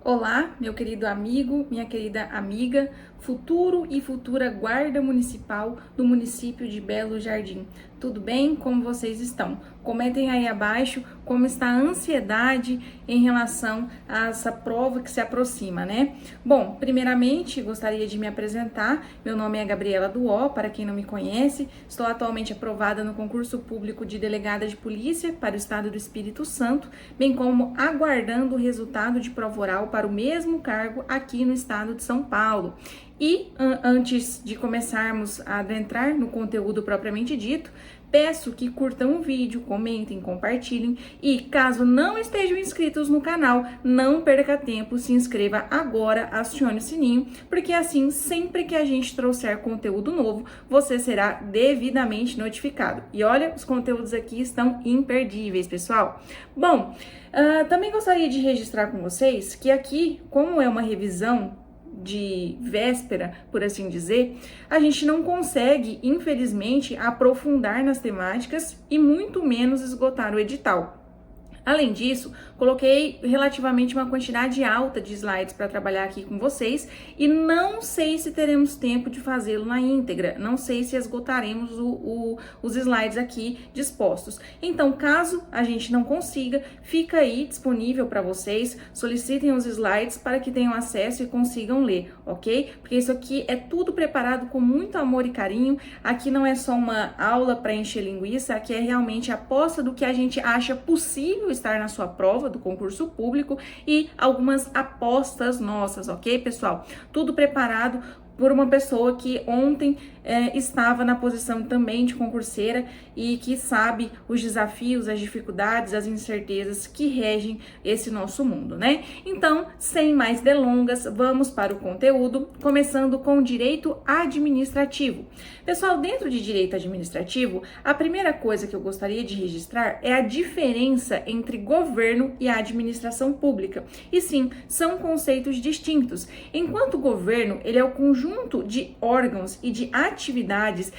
Olá, meu querido amigo, minha querida amiga, futuro e futura guarda municipal do município de Belo Jardim. Tudo bem? Como vocês estão? Comentem aí abaixo como está a ansiedade em relação a essa prova que se aproxima, né? Bom, primeiramente gostaria de me apresentar. Meu nome é Gabriela Duó, para quem não me conhece. Estou atualmente aprovada no concurso público de delegada de polícia para o estado do Espírito Santo, bem como aguardando o resultado de prova oral para o mesmo cargo aqui no estado de São Paulo. E antes de começarmos a adentrar no conteúdo propriamente dito, peço que curtam o vídeo, comentem, compartilhem e caso não estejam inscritos no canal, não perca tempo, se inscreva agora, acione o sininho, porque assim, sempre que a gente trouxer conteúdo novo, você será devidamente notificado. E olha, os conteúdos aqui estão imperdíveis, pessoal. Bom, também gostaria de registrar com vocês que aqui, como é uma revisão de véspera, por assim dizer, a gente não consegue, infelizmente, aprofundar nas temáticas e muito menos esgotar o edital. Além disso, coloquei relativamente uma quantidade alta de slides para trabalhar aqui com vocês e não sei se teremos tempo de fazê-lo na íntegra, não sei se esgotaremos os slides aqui dispostos. Então, caso a gente não consiga, fica aí disponível para vocês, solicitem os slides para que tenham acesso e consigam ler, ok? Porque isso aqui é tudo preparado com muito amor e carinho, aqui não é só uma aula para encher linguiça, aqui é realmente a aposta do que a gente acha possível estar na sua prova do concurso público e algumas apostas nossas, ok, pessoal? Tudo preparado por uma pessoa que ontem estava na posição também de concurseira e que sabe os desafios, as dificuldades, as incertezas que regem esse nosso mundo, né? Então, sem mais delongas, vamos para o conteúdo, começando com o direito administrativo. Pessoal, dentro de direito administrativo, a primeira coisa que eu gostaria de registrar é a diferença entre governo e administração pública. E sim, são conceitos distintos. Enquanto governo, ele é o conjunto de órgãos e de atividades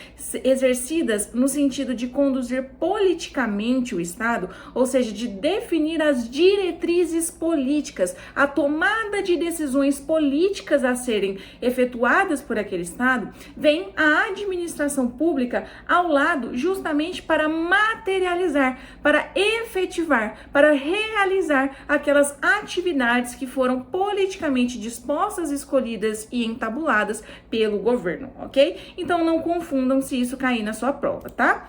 exercidas no sentido de conduzir politicamente o Estado, ou seja, de definir as diretrizes políticas, a tomada de decisões políticas a serem efetuadas por aquele Estado, vem a administração pública ao lado justamente para materializar, para efetivar, para realizar aquelas atividades que foram politicamente dispostas, escolhidas e entabuladas pelo governo, ok? Então não confundam se isso cair na sua prova, tá?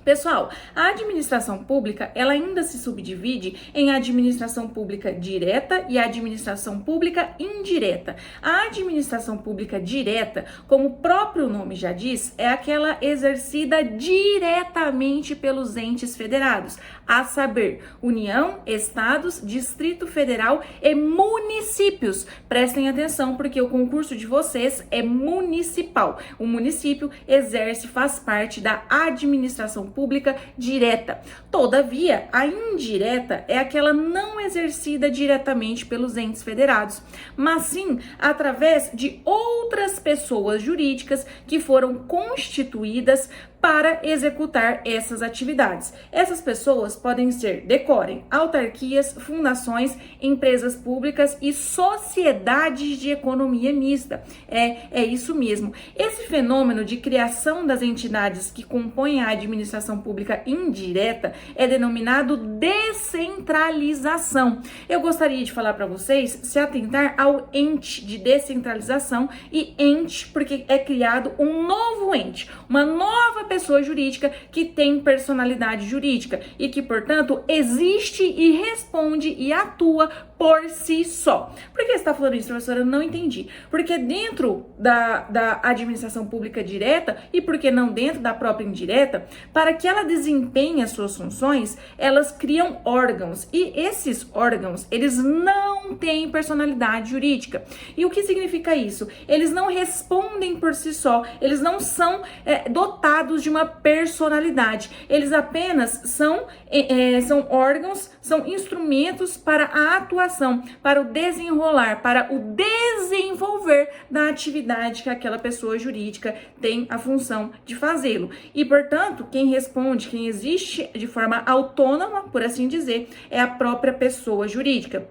Pessoal, a administração pública, ela ainda se subdivide em administração pública direta e administração pública indireta. A administração pública direta, como o próprio nome já diz, é aquela exercida diretamente pelos entes federados, a saber, União, Estados, Distrito Federal e municípios. Prestem atenção, porque o concurso de vocês é municipal. O município exerce, faz parte da administração pública direta. Todavia, a indireta é aquela não exercida diretamente pelos entes federados, mas sim através de outras pessoas jurídicas que foram constituídas para executar essas atividades. Essas pessoas podem ser, decorem, autarquias, fundações, empresas públicas e sociedades de economia mista. É isso mesmo. Esse fenômeno de criação das entidades que compõem a administração pública indireta é denominado descentralização. Eu gostaria de falar para vocês se atentar ao ente de descentralização e ente porque é criado um novo ente, uma nova pessoa jurídica que tem personalidade jurídica e que, portanto, existe e responde e atua por si só. Por que você está falando isso, professora? Eu não entendi. Porque dentro da administração pública direta e por que não dentro da própria indireta, para que ela desempenhe as suas funções, elas criam órgãos e esses órgãos, eles não têm personalidade jurídica. E o que significa isso? Eles não respondem por si só, eles não são dotados de uma personalidade. Eles apenas são órgãos, são instrumentos para a atuação, para o desenrolar, para o desenvolver da atividade que aquela pessoa jurídica tem a função de fazê-lo. E, portanto, quem responde, quem existe de forma autônoma, por assim dizer, é a própria pessoa jurídica.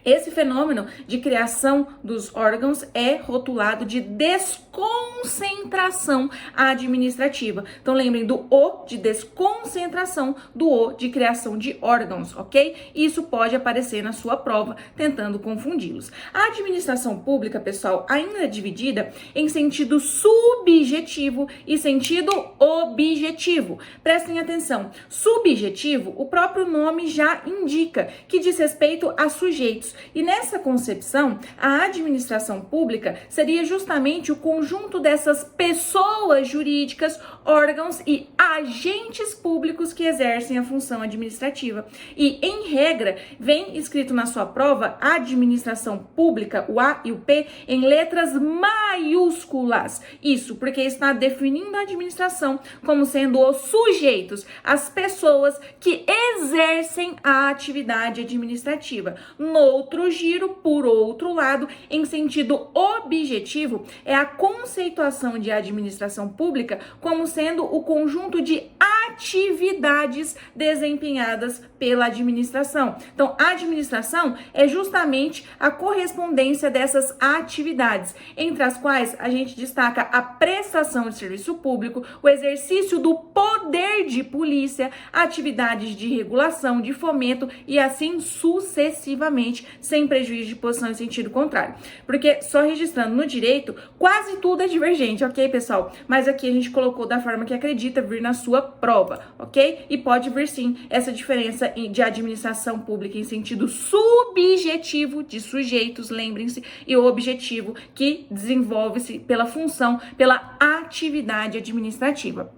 Esse fenômeno de criação dos órgãos é rotulado de desconcentração administrativa. Então lembrem do O de desconcentração, do O de criação de órgãos, ok? Isso pode aparecer na sua prova, tentando confundi-los. A administração pública, pessoal, ainda é dividida em sentido subjetivo e sentido objetivo. Prestem atenção. Subjetivo, o próprio nome já indica, que diz respeito a sujeitos. E nessa concepção, a administração pública seria justamente o conjunto dessas pessoas jurídicas, órgãos e agentes públicos que exercem a função administrativa. E, em regra, vem escrito na sua prova administração pública, o A e o P, em letras maiúsculas. Isso porque está definindo a administração como sendo os sujeitos, as pessoas que exercem a atividade administrativa. No outro giro, por outro lado, em sentido objetivo, é a conceituação de administração pública como sendo o conjunto de atividades desempenhadas pela administração. Então, a administração é justamente a correspondência dessas atividades, entre as quais a gente destaca a prestação de serviço público, o exercício do poder de polícia, atividades de regulação, de fomento e assim sucessivamente, sem prejuízo de posição em sentido contrário. Porque só registrando no direito, quase tudo é divergente, ok, pessoal? Mas aqui a gente colocou da forma que acredita vir na sua prova, ok? E pode vir sim essa diferença de administração pública em sentido subjetivo de sujeitos, lembrem-se, e objetivo que desenvolve-se pela função, pela atividade administrativa.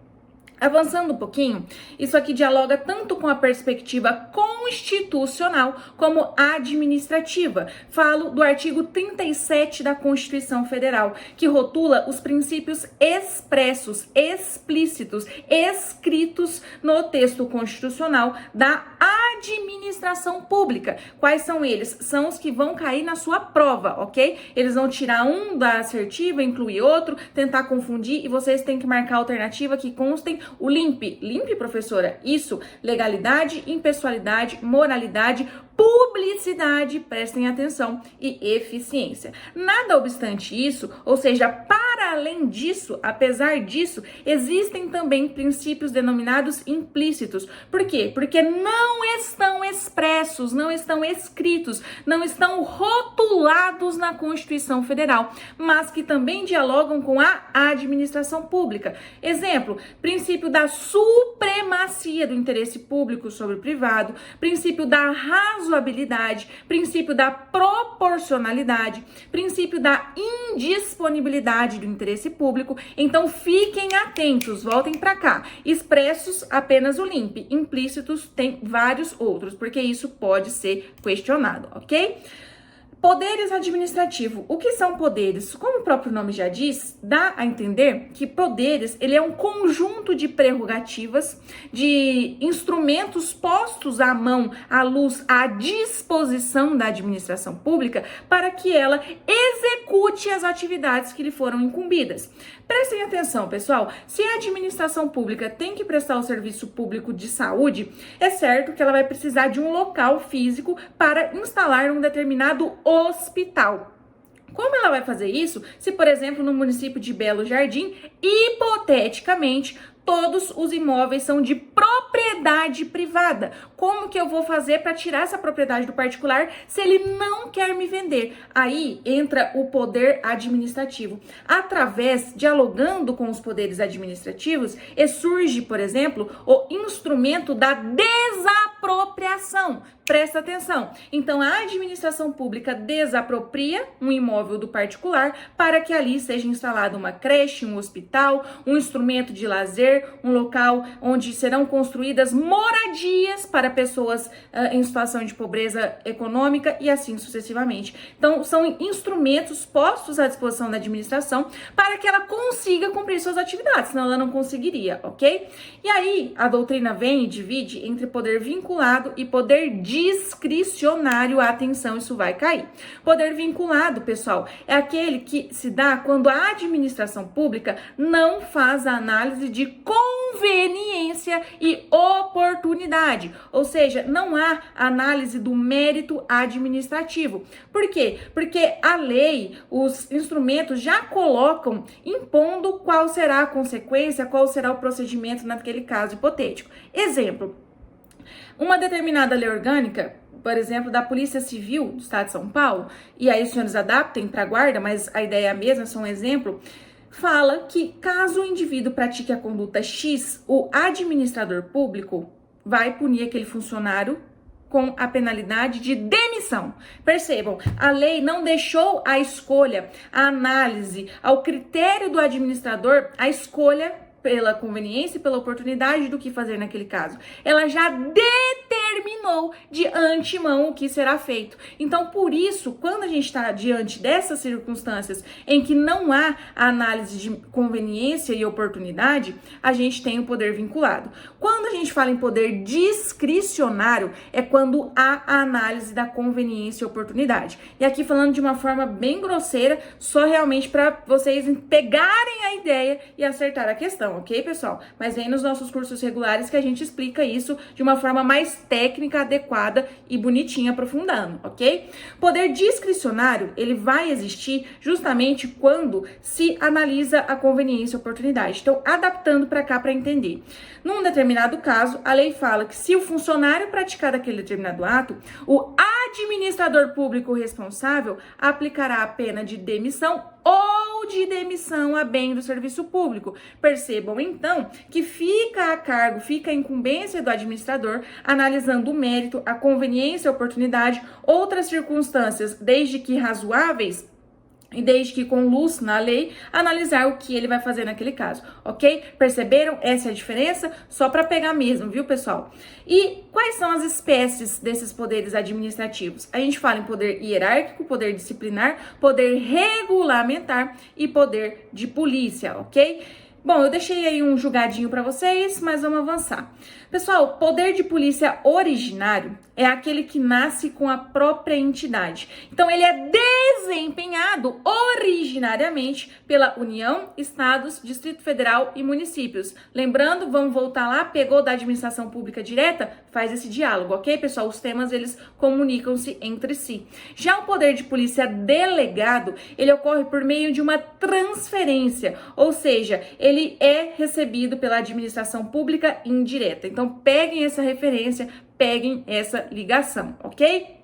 Avançando um pouquinho, isso aqui dialoga tanto com a perspectiva constitucional como administrativa. Falo do artigo 37 da Constituição Federal, que rotula os princípios expressos, explícitos, escritos no texto constitucional da administração pública. Quais são eles? São os que vão cair na sua prova, ok? Eles vão tirar um da assertiva, incluir outro, tentar confundir e vocês têm que marcar a alternativa que constem o LIMP. LIMP, professora? Isso. Legalidade, impessoalidade, moralidade, publicidade, prestem atenção, e eficiência. Nada obstante isso, ou seja, para além disso, apesar disso, existem também princípios denominados implícitos. Por quê? Porque não estão expressos, não estão escritos, não estão rotulados na Constituição Federal, mas que também dialogam com a administração pública. Exemplo, princípio da supremacia do interesse público sobre o privado, princípio da razoabilidade, princípio da proporcionalidade, princípio da indisponibilidade do interesse público. Então fiquem atentos, voltem para cá. Expressos, apenas o LIMP. Implícitos, tem vários outros, porque isso pode ser questionado, ok? Poderes administrativos. O que são poderes? Como o próprio nome já diz, dá a entender que poderes, ele é um conjunto de prerrogativas, de instrumentos postos à mão, à luz, à disposição da administração pública para que ela execute as atividades que lhe foram incumbidas. Prestem atenção, pessoal, se a administração pública tem que prestar o serviço público de saúde, é certo que ela vai precisar de um local físico para instalar um determinado hospital. Como ela vai fazer isso se, por exemplo, no município de Belo Jardim, hipoteticamente, todos os imóveis são de propriedade privada? Como que eu vou fazer para tirar essa propriedade do particular se ele não quer me vender? Aí entra o poder administrativo. Dialogando com os poderes administrativos, e surge, por exemplo, o instrumento da desapropriação. Presta atenção. Então, a administração pública desapropria um imóvel do particular para que ali seja instalada uma creche, um hospital, um instrumento de lazer, um local onde serão construídas moradias para pessoas em situação de pobreza econômica e assim sucessivamente. Então, são instrumentos postos à disposição da administração para que ela consiga cumprir suas atividades, senão ela não conseguiria, ok? E aí, a doutrina vem e divide entre poder vinculado e poder discricionário, atenção, isso vai cair. Poder vinculado, pessoal, é aquele que se dá quando a administração pública não faz a análise de conveniência e oportunidade, ou seja, não há análise do mérito administrativo. Por quê? Porque a lei, os instrumentos já colocam impondo qual será a consequência, qual será o procedimento naquele caso hipotético. Exemplo, uma determinada lei orgânica, por exemplo, da Polícia Civil do Estado de São Paulo, e aí os senhores adaptem para a guarda, mas a ideia é a mesma, só um exemplo, fala que caso o indivíduo pratique a conduta X, o administrador público vai punir aquele funcionário com a penalidade de demissão. Percebam, a lei não deixou a escolha, a análise, ao critério do administrador, a escolha pela conveniência e pela oportunidade do que fazer naquele caso. Ela já determinou de antemão o que será feito. Então, por isso, quando a gente está diante dessas circunstâncias em que não há a análise de conveniência e oportunidade, a gente tem o poder vinculado. Quando a gente fala em poder discricionário, é quando há a análise da conveniência e oportunidade. E aqui falando de uma forma bem grosseira, só realmente para vocês pegarem a ideia e acertar a questão. Ok, pessoal? Mas vem nos nossos cursos regulares que a gente explica isso de uma forma mais técnica, adequada e bonitinha, aprofundando, ok? Poder discricionário, ele vai existir justamente quando se analisa a conveniência e oportunidade. Então, adaptando para cá para entender. Num determinado caso, a lei fala que se o funcionário praticar aquele determinado ato, o administrador público responsável aplicará a pena de demissão ou de demissão a bem do serviço público. Percebam, então, que fica a cargo, fica a incumbência do administrador, analisando o mérito, a conveniência, a oportunidade, outras circunstâncias, desde que razoáveis, e desde que com luz na lei, analisar o que ele vai fazer naquele caso, ok? Perceberam? Essa é a diferença? Só para pegar mesmo, viu, pessoal? E quais são as espécies desses poderes administrativos? A gente fala em poder hierárquico, poder disciplinar, poder regulamentar e poder de polícia, ok? Bom, eu deixei aí um julgadinho para vocês, mas vamos avançar. Pessoal, poder de polícia originário é aquele que nasce com a própria entidade. Então, ele é desempenhado originariamente pela União, Estados, Distrito Federal e municípios. Lembrando, vamos voltar lá, pegou da administração pública direta? Faz esse diálogo, ok, pessoal? Os temas, eles comunicam-se entre si. Já o poder de polícia delegado, ele ocorre por meio de uma transferência, ou seja, ele é recebido pela administração pública indireta. Então, peguem essa referência, peguem essa ligação, ok?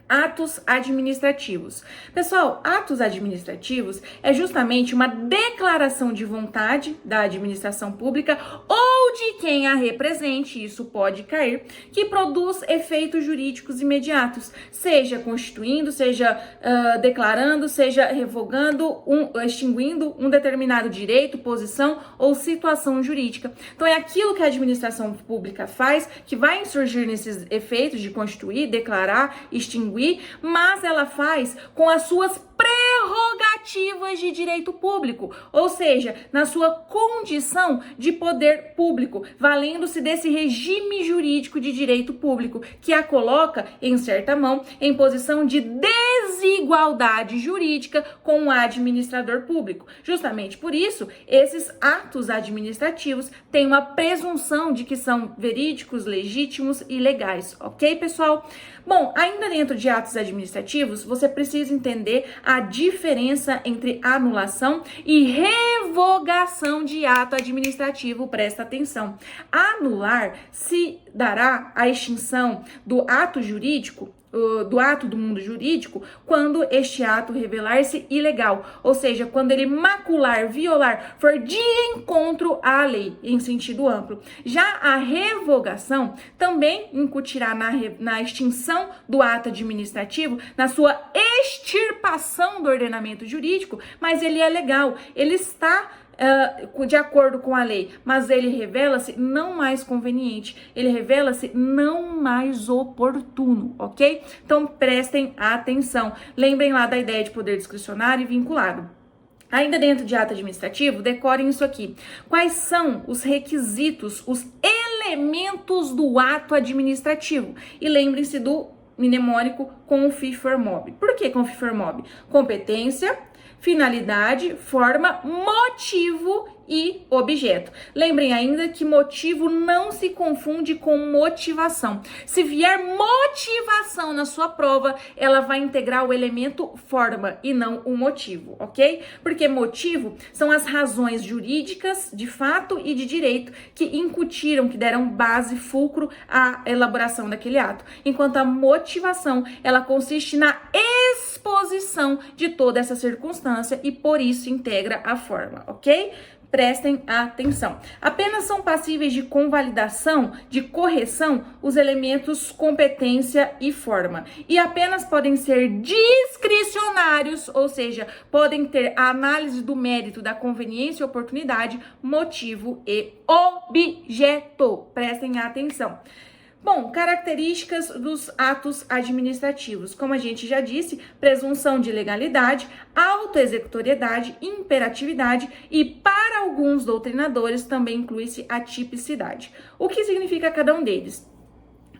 Atos administrativos. Pessoal, atos administrativos é justamente uma declaração de vontade da administração pública ou de quem a represente, isso pode cair, que produz efeitos jurídicos imediatos, seja constituindo, seja declarando, seja revogando, extinguindo um determinado direito, posição ou situação jurídica. Então, é aquilo que a administração pública faz que vai insurgir nesses efeitos de constituir, declarar, extinguir, mas ela faz com as suas prerrogativas de direito público, ou seja, na sua condição de poder público, valendo-se desse regime jurídico de direito público, que a coloca, em certa mão, em posição de desigualdade jurídica com o administrador público. Justamente por isso, esses atos administrativos têm uma presunção de que são verídicos, legítimos e legais, ok, pessoal? Bom, ainda dentro de atos administrativos, você precisa entender a diferença entre anulação e revogação de ato administrativo. Presta atenção. Anular se dará a extinção do ato jurídico, do ato do mundo jurídico, quando este ato revelar-se ilegal, ou seja, quando ele macular, violar, for de encontro à lei, em sentido amplo. Já a revogação também incutirá na extinção do ato administrativo, na sua extirpação do ordenamento jurídico, mas ele é legal, ele está de acordo com a lei, mas ele revela-se não mais conveniente, ele revela-se não mais oportuno, ok? Então prestem atenção, lembrem lá da ideia de poder discricionário e vinculado. Ainda dentro de ato administrativo, decorem isso aqui. Quais são os requisitos, os elementos elementos do ato administrativo. E lembrem-se do mnemônico CONFIFORMOB. Por que CONFIFORMOB? Competência, finalidade, forma, motivo e objeto. Lembrem ainda que motivo não se confunde com motivação. Se vier motivação na sua prova, ela vai integrar o elemento forma e não o motivo, ok? Porque motivo são as razões jurídicas, de fato e de direito, que incutiram, que deram base, fulcro à elaboração daquele ato. Enquanto a motivação, ela consiste na exposição de toda essa circunstância e por isso integra a forma, ok? Prestem atenção. Apenas são passíveis de convalidação, de correção, os elementos competência e forma. E apenas podem ser discricionários, ou seja, podem ter a análise do mérito, da conveniência e oportunidade, motivo e objeto. Prestem atenção. Bom, características dos atos administrativos. Como a gente já disse, presunção de legalidade, autoexecutoriedade, imperatividade e, para alguns doutrinadores, também inclui-se a tipicidade. O que significa cada um deles?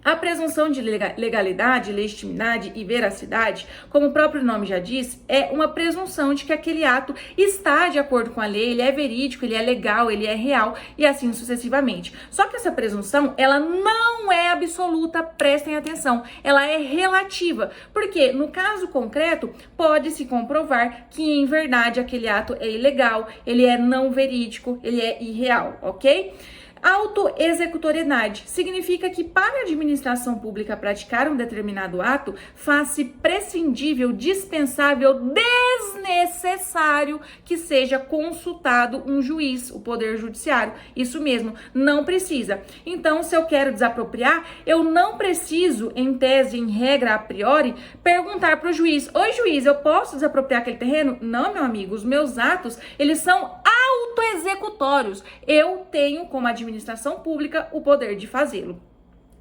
A presunção de legalidade, legitimidade e veracidade, como o próprio nome já diz, é uma presunção de que aquele ato está de acordo com a lei, ele é verídico, ele é legal, ele é real e assim sucessivamente. Só que essa presunção, ela não é absoluta, prestem atenção, ela é relativa, porque no caso concreto pode-se comprovar que em verdade aquele ato é ilegal, ele é não verídico, ele é irreal, ok? Autoexecutoriedade significa que para a administração pública praticar um determinado ato, faz-se prescindível, dispensável, desnecessário que seja consultado um juiz, o Poder Judiciário. Isso mesmo, não precisa. Então, se eu quero desapropriar, eu não preciso, em tese, em regra, a priori, perguntar para o juiz: oi, juiz, eu posso desapropriar aquele terreno? Não, meu amigo, os meus atos, eles são autoexecutórios. Eu tenho, como administração pública, o poder de fazê-lo.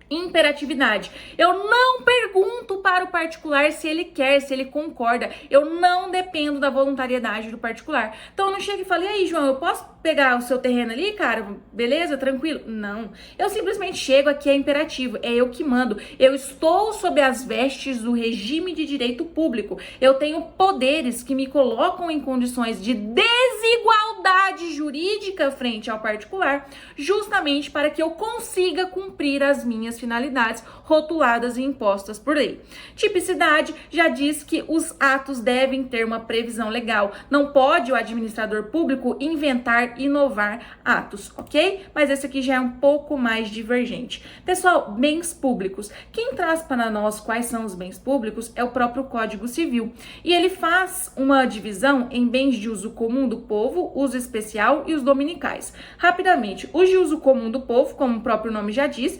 Imperatividade. Eu não pergunto para o particular se ele quer, se ele concorda. Eu não dependo da voluntariedade do particular. Então eu não chego e falo: e aí, João, eu posso pegar o seu terreno ali, cara? Beleza? Tranquilo? Não. Eu simplesmente chego, aqui é imperativo. É eu que mando. Eu estou sob as vestes do regime de direito público. Eu tenho poderes que me colocam em condições de desigualdade jurídica frente ao particular, justamente para que eu consiga cumprir as minhas finalidades rotuladas e impostas por lei. Tipicidade já diz que os atos devem ter uma previsão legal. Não pode o administrador público inventar, inovar atos, ok? Mas esse aqui já é um pouco mais divergente. Pessoal, bens públicos. Quem traz para nós quais são os bens públicos é o próprio Código Civil. E ele faz uma divisão em bens de uso comum do povo, uso especial e os dominicais. Rapidamente, os de uso comum do povo, como o próprio nome já diz,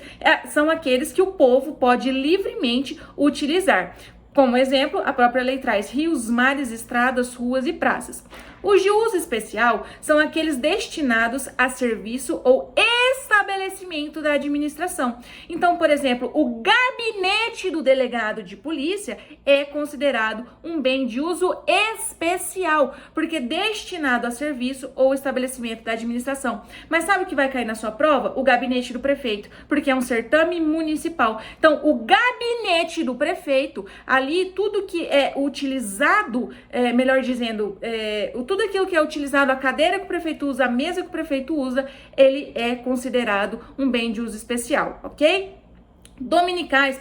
são aqueles que o povo pode livremente utilizar. Como exemplo, a própria lei traz rios, mares, estradas, ruas e praças. Os de uso especial são aqueles destinados a serviço ou estabelecimento da administração. Então, por exemplo, o gabinete do delegado de polícia é considerado um bem de uso especial, porque é destinado a serviço ou estabelecimento da administração. Mas sabe o que vai cair na sua prova? O gabinete do prefeito, porque é um certame municipal. Então, o gabinete do prefeito, ali tudo que é utilizado, melhor dizendo, tudo aquilo que é utilizado, a cadeira que o prefeito usa, a mesa que o prefeito usa, ele é considerado um bem de uso especial, ok? Dominicais,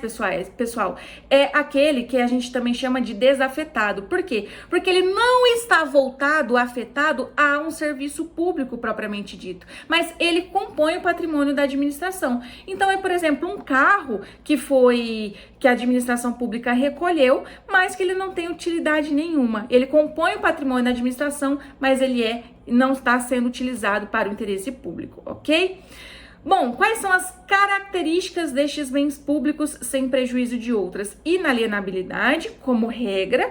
pessoal, é aquele que a gente também chama de desafetado. Por quê? Porque ele não está voltado, afetado a um serviço público propriamente dito, mas ele compõe o patrimônio da administração. Então é, por exemplo, um carro que a administração pública recolheu, mas que ele não tem utilidade nenhuma. Ele compõe o patrimônio da administração, mas ele não está sendo utilizado para o interesse público, ok? Bom, quais são as características destes bens públicos sem prejuízo de outras? Inalienabilidade, como regra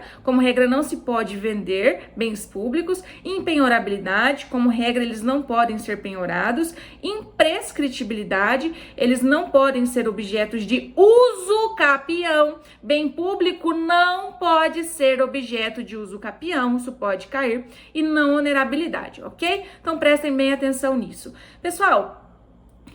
não se pode vender bens públicos. Impenhorabilidade, como regra eles não podem ser penhorados. Imprescritibilidade, eles não podem ser objetos de uso capião. Bem público não pode ser objeto de uso capião, isso pode cair. E não onerabilidade, ok? Então prestem bem atenção nisso. Pessoal,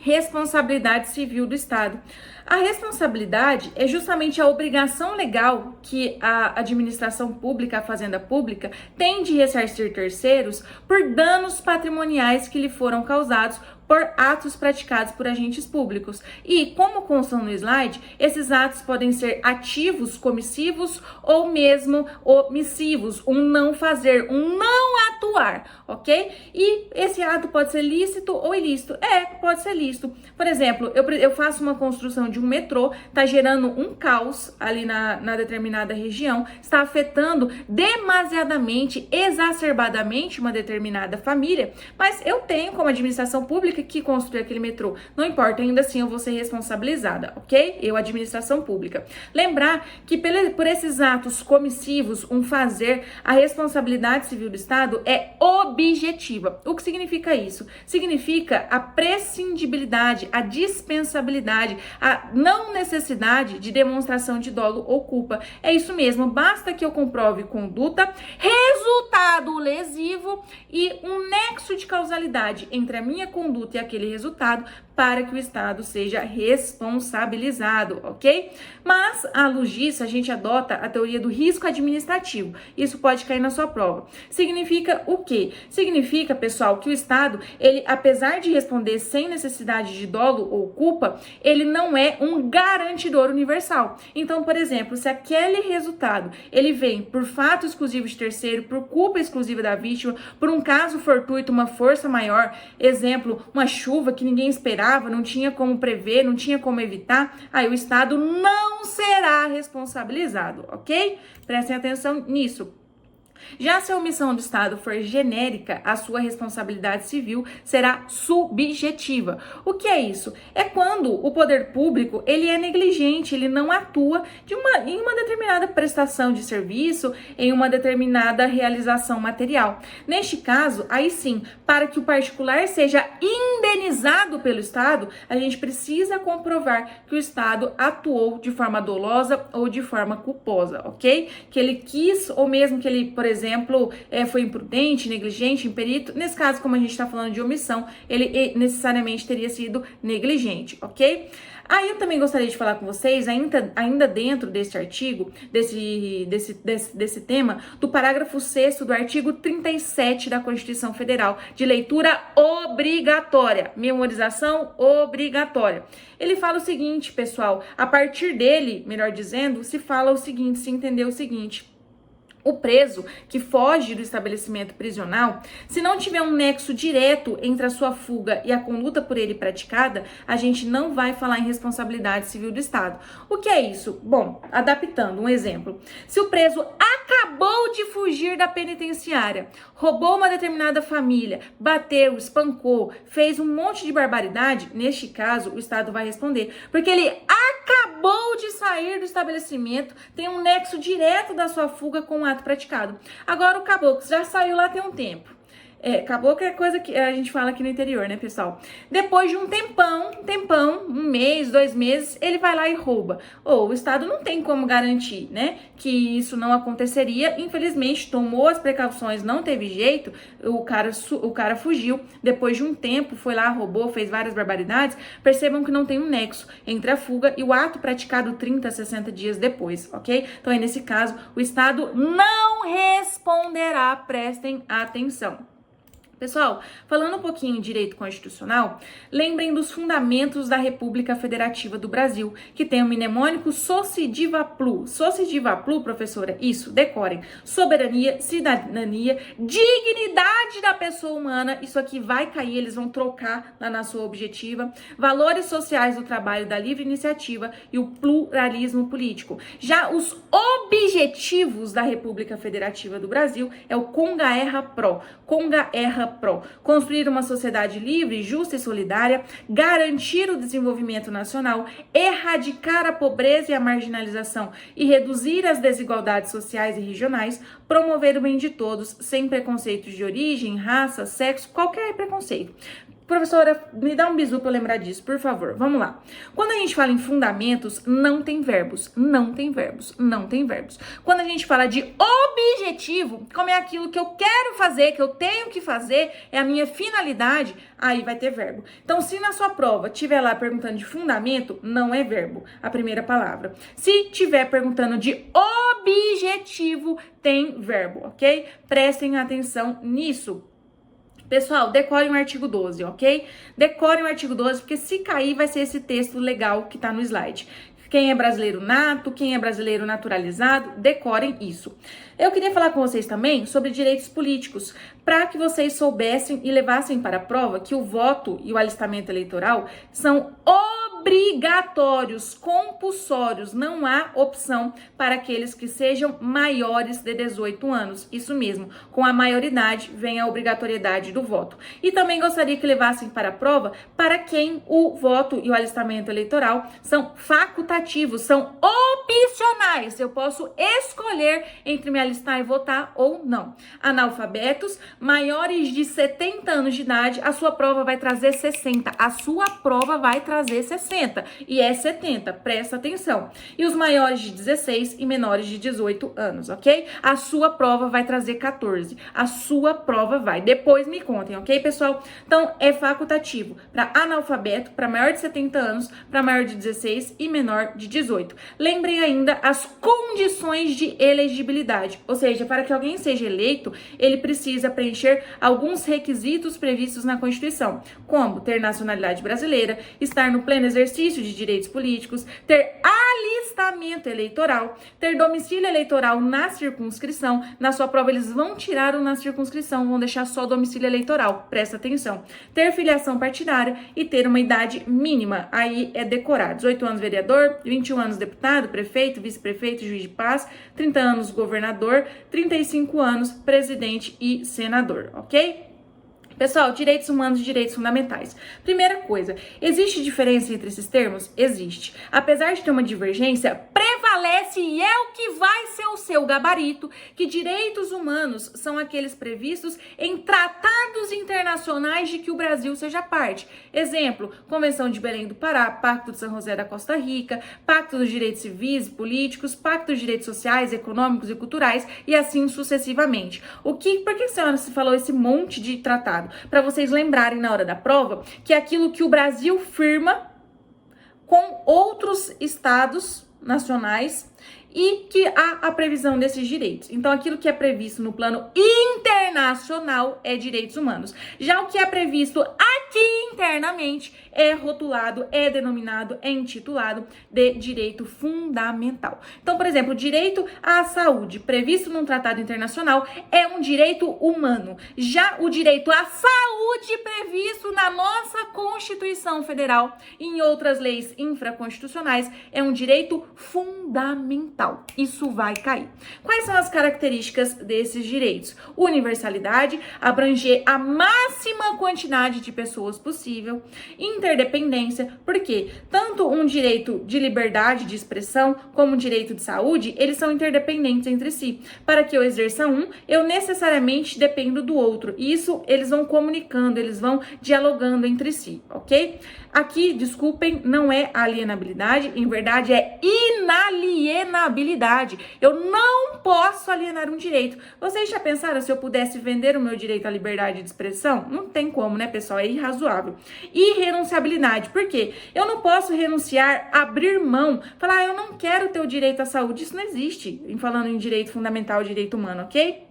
responsabilidade civil do Estado. A responsabilidade é justamente a obrigação legal que a administração pública, a fazenda pública, tem de ressarcir terceiros por danos patrimoniais que lhe foram causados por atos praticados por agentes públicos. E, como consta no slide, esses atos podem ser ativos, comissivos ou mesmo omissivos, um não fazer, um não atuar, ok? E esse ato pode ser lícito ou ilícito. Pode ser lícito. Por exemplo, eu faço uma construção de um metrô, tá gerando um caos ali na determinada região, está afetando demasiadamente, exacerbadamente uma determinada família, mas eu tenho como administração pública que construir aquele metrô. Não importa, ainda assim eu vou ser responsabilizada, ok? Eu, administração pública. Lembrar que por esses atos comissivos, um fazer, a responsabilidade civil do Estado é objetiva. O que significa isso? Significa a prescindibilidade, a dispensabilidade, a não necessidade de demonstração de dolo ou culpa. É isso mesmo, basta que eu comprove conduta, resultado lesivo e um nexo de causalidade entre a minha conduta e aquele resultado para que o Estado seja responsabilizado, ok? Mas, à luz disso, a gente adota a teoria do risco administrativo. Isso pode cair na sua prova. Significa o quê? Significa, pessoal, que o Estado, ele, apesar de responder sem necessidade de dolo ou culpa, ele não é um garantidor universal. Então, por exemplo, se aquele resultado, ele vem por fato exclusivo de terceiro, por culpa exclusiva da vítima, por um caso fortuito, uma força maior, exemplo, uma chuva que ninguém esperava, não tinha como prever, não tinha como evitar, aí o Estado não será responsabilizado, ok? Prestem atenção nisso. Já se a omissão do Estado for genérica, a sua responsabilidade civil será subjetiva. O que é isso? É quando o poder público ele é negligente, ele não atua em uma determinada prestação de serviço, em uma determinada realização material. Neste caso, aí sim, para que o particular seja indenizado pelo Estado, a gente precisa comprovar que o Estado atuou de forma dolosa ou de forma culposa, ok? Que ele quis, ou mesmo que ele, por exemplo, foi imprudente, negligente, imperito. Nesse caso, como a gente está falando de omissão, ele necessariamente teria sido negligente, ok? Aí eu também gostaria de falar com vocês, ainda dentro desse artigo, desse tema, do parágrafo 6º do artigo 37 da Constituição Federal, de leitura obrigatória, memorização obrigatória. Ele fala o seguinte, pessoal, a partir dele, melhor dizendo, se fala o seguinte, se entender o seguinte: o preso que foge do estabelecimento prisional, se não tiver um nexo direto entre a sua fuga e a conduta por ele praticada, a gente não vai falar em responsabilidade civil do Estado. O que é isso? Bom, adaptando um exemplo. Se o preso acabou de fugir da penitenciária, roubou uma determinada família, bateu, espancou, fez um monte de barbaridade, neste caso o Estado vai responder, porque ele acabou de sair do estabelecimento, tem um nexo direto da sua fuga com o ato praticado. Agora o caboclo já saiu lá tem um tempo. Caboclo é coisa que a gente fala aqui no interior, né, pessoal? Depois de um tempão, um mês, 2 meses, ele vai lá e rouba. O Estado não tem como garantir, né, que isso não aconteceria. Infelizmente, tomou as precauções, não teve jeito, o cara fugiu. Depois de um tempo, foi lá, roubou, fez várias barbaridades. Percebam que não tem um nexo entre a fuga e o ato praticado 30 a 60 dias depois, ok? Então, aí, nesse caso, o Estado não responderá, prestem atenção. Pessoal, falando um pouquinho em direito constitucional, lembrem dos fundamentos da República Federativa do Brasil, que tem o mnemônico Sociediva Plu. Sociediva Plu, professora, isso, decorem. Soberania, cidadania, dignidade da pessoa humana, isso aqui vai cair, eles vão trocar lá na sua objetiva. Valores sociais do trabalho, da livre iniciativa e o pluralismo político. Já os objetivos da República Federativa do Brasil é o Conga Erra Pro. Conga Erra Pro. Construir uma sociedade livre, justa e solidária, garantir o desenvolvimento nacional, erradicar a pobreza e a marginalização e reduzir as desigualdades sociais e regionais, promover o bem de todos, sem preconceitos de origem, raça, sexo, qualquer preconceito. Professora, me dá um bisu para eu lembrar disso, por favor. Vamos lá. Quando a gente fala em fundamentos, não tem verbos. Não tem verbos. Não tem verbos. Quando a gente fala de objetivo, como é aquilo que eu quero fazer, que eu tenho que fazer, é a minha finalidade, aí vai ter verbo. Então, se na sua prova tiver lá perguntando de fundamento, não é verbo, a primeira palavra. Se tiver perguntando de objetivo, tem verbo, ok? Prestem atenção nisso. Pessoal, decorem o artigo 12, ok? Decorem o artigo 12, porque se cair vai ser esse texto legal que tá no slide. Quem é brasileiro nato, quem é brasileiro naturalizado, decorem isso. Eu queria falar com vocês também sobre direitos políticos, para que vocês soubessem e levassem para a prova que o voto e o alistamento eleitoral são obrigatórios, compulsórios, não há opção para aqueles que sejam maiores de 18 anos. Isso mesmo, com a maioridade vem a obrigatoriedade do voto. E também gostaria que levassem para a prova para quem o voto e o alistamento eleitoral são facultativos, são opcionais. Eu posso escolher entre me alistar e votar ou não. Analfabetos, maiores de 70 anos de idade, a sua prova vai trazer 60. A sua prova vai trazer 60 e é 70, presta atenção. E os maiores de 16 e menores de 18 anos, ok? A sua prova vai trazer 14. A sua prova vai. Depois me contem, ok, pessoal? Então, é facultativo para analfabeto, para maior de 70 anos, para maior de 16 e menor de 18. Lembrem ainda as condições de elegibilidade, ou seja, para que alguém seja eleito, ele precisa preencher alguns requisitos previstos na Constituição, como ter nacionalidade brasileira, estar no pleno exercício de direitos políticos, ter alistamento eleitoral, ter domicílio eleitoral na circunscrição. Na sua prova eles vão tirar o na circunscrição, vão deixar só domicílio eleitoral, presta atenção. Ter filiação partidária e ter uma idade mínima, aí é decorar, 18 anos vereador, 21 anos deputado, prefeito, vice-prefeito, juiz de paz, 30 anos governador, 35 anos presidente e senador, ok? Pessoal, direitos humanos e direitos fundamentais. Primeira coisa, existe diferença entre esses termos? Existe. Apesar de ter uma divergência, prevalece e é o que vai ser o seu gabarito, que direitos humanos são aqueles previstos em tratados internacionais de que o Brasil seja parte. Exemplo, Convenção de Belém do Pará, Pacto de São José da Costa Rica, Pacto dos Direitos Civis e Políticos, Pacto dos Direitos Sociais, Econômicos e Culturais e assim sucessivamente. Por que a senhora se falou esse monte de tratado? Para vocês lembrarem na hora da prova que é aquilo que o Brasil firma com outros estados nacionais e que há a previsão desses direitos. Então, aquilo que é previsto no plano internacional é direitos humanos. Já o que é previsto aqui internamente é rotulado, é denominado, é intitulado de direito fundamental. Então, por exemplo, o direito à saúde, previsto num tratado internacional, é um direito humano. Já o direito à saúde, previsto na nossa Constituição Federal e em outras leis infraconstitucionais, é um direito fundamental. Isso vai cair. Quais são as características desses direitos? Universalidade, abranger a máxima quantidade de pessoas possível. Interdependência, porque tanto um direito de liberdade de expressão como um direito de saúde, eles são interdependentes entre si. Para que eu exerça um, eu necessariamente dependo do outro. E isso eles vão comunicando, eles vão dialogando entre si, ok? Aqui, desculpem, não é alienabilidade, em verdade é inalienabilidade. Eu não posso alienar um direito. Vocês já pensaram se eu pudesse vender o meu direito à liberdade de expressão? Não tem como, né, pessoal? É irrazoável. Irrenunciabilidade, por quê? Eu não posso renunciar, abrir mão, falar, eu não quero ter o direito à saúde. Isso não existe, falando em direito fundamental, direito humano, ok?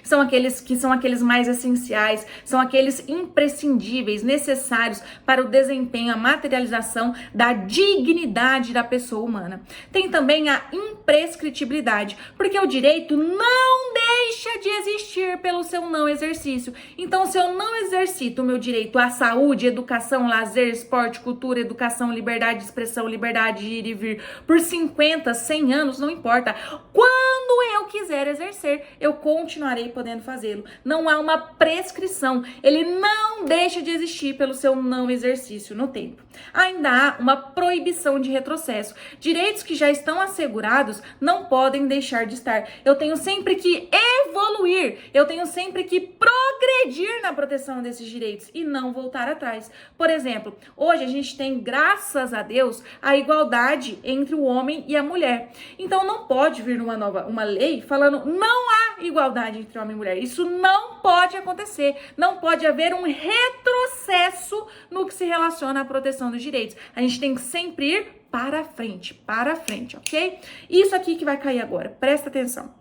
São aqueles mais essenciais, são aqueles imprescindíveis, necessários para o desempenho, a materialização da dignidade da pessoa humana. Tem também a imprescritibilidade, porque o direito não deixa de existir pelo seu não exercício. Então, se eu não exercito o meu direito à saúde, educação, lazer, esporte, cultura, educação, liberdade de expressão, liberdade de ir e vir por 50, 100 anos, não importa. Quando eu quiser quiser exercer, eu continuarei podendo fazê-lo. Não há uma prescrição, ele não deixa de existir pelo seu não exercício no tempo. Ainda há uma proibição de retrocesso. Direitos que já estão assegurados não podem deixar de estar. Eu tenho sempre que evoluir, eu tenho sempre que progredir na proteção desses direitos e não voltar atrás. Por exemplo, hoje a gente tem, graças a Deus, a igualdade entre o homem e a mulher. Então não pode vir uma lei falando não há igualdade entre homem e mulher. Isso não pode acontecer. Não pode haver um retrocesso no que se relaciona à proteção dos direitos. A gente tem que sempre ir para frente, ok? Isso aqui que vai cair agora, presta atenção.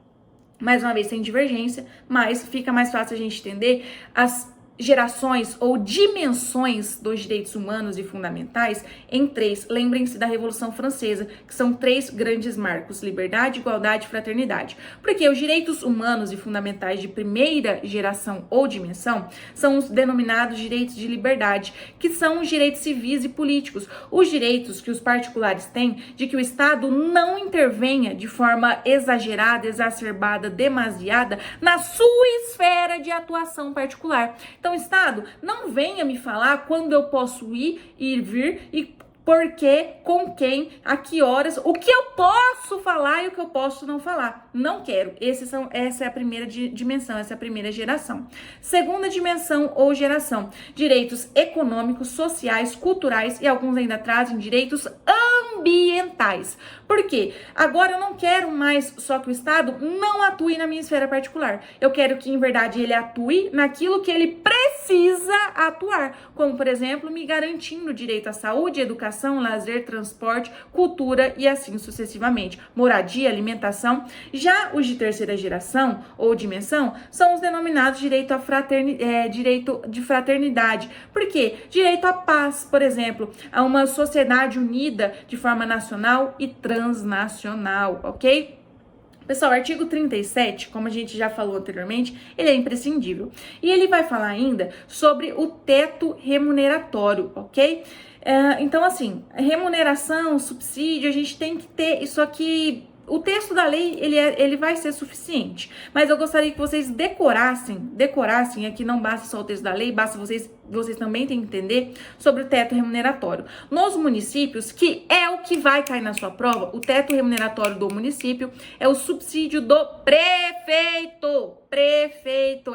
Mais uma vez, sem divergência, mas fica mais fácil a gente entender as gerações ou dimensões dos direitos humanos e fundamentais em três. Lembrem-se da Revolução Francesa, que são três grandes marcos: liberdade, igualdade e fraternidade. Porque os direitos humanos e fundamentais de primeira geração ou dimensão são os denominados direitos de liberdade, que são os direitos civis e políticos, os direitos que os particulares têm de que o Estado não intervenha de forma exagerada, exacerbada, demasiada na sua esfera de atuação particular. Então, Estado, não venha me falar quando eu posso ir e vir e por quê, com quem, a que horas, o que eu posso falar e o que eu posso não falar. Não quero. Essa é a primeira dimensão, essa é a primeira geração. Segunda dimensão ou geração: direitos econômicos, sociais, culturais e alguns ainda trazem direitos ambientais. Por quê? Agora eu não quero mais só que o Estado não atue na minha esfera particular. Eu quero que, em verdade, ele atue naquilo que ele precisa atuar, como, por exemplo, me garantindo direito à saúde, educação, lazer, transporte, cultura e assim sucessivamente, moradia, alimentação. Já os de terceira geração ou dimensão são os denominados direito de fraternidade. Por quê? Direito à paz, por exemplo, a uma sociedade unida de forma nacional e transnacional, ok? Pessoal, o artigo 37, como a gente já falou anteriormente, ele é imprescindível. E ele vai falar ainda sobre o teto remuneratório, ok? Então, assim, remuneração, subsídio, a gente tem que ter isso aqui. O texto da lei, ele vai ser suficiente, mas eu gostaria que vocês decorassem, aqui não basta só o texto da lei, basta vocês também têm que entender sobre o teto remuneratório. Nos municípios, que é o que vai cair na sua prova, o teto remuneratório do município é o subsídio do prefeito,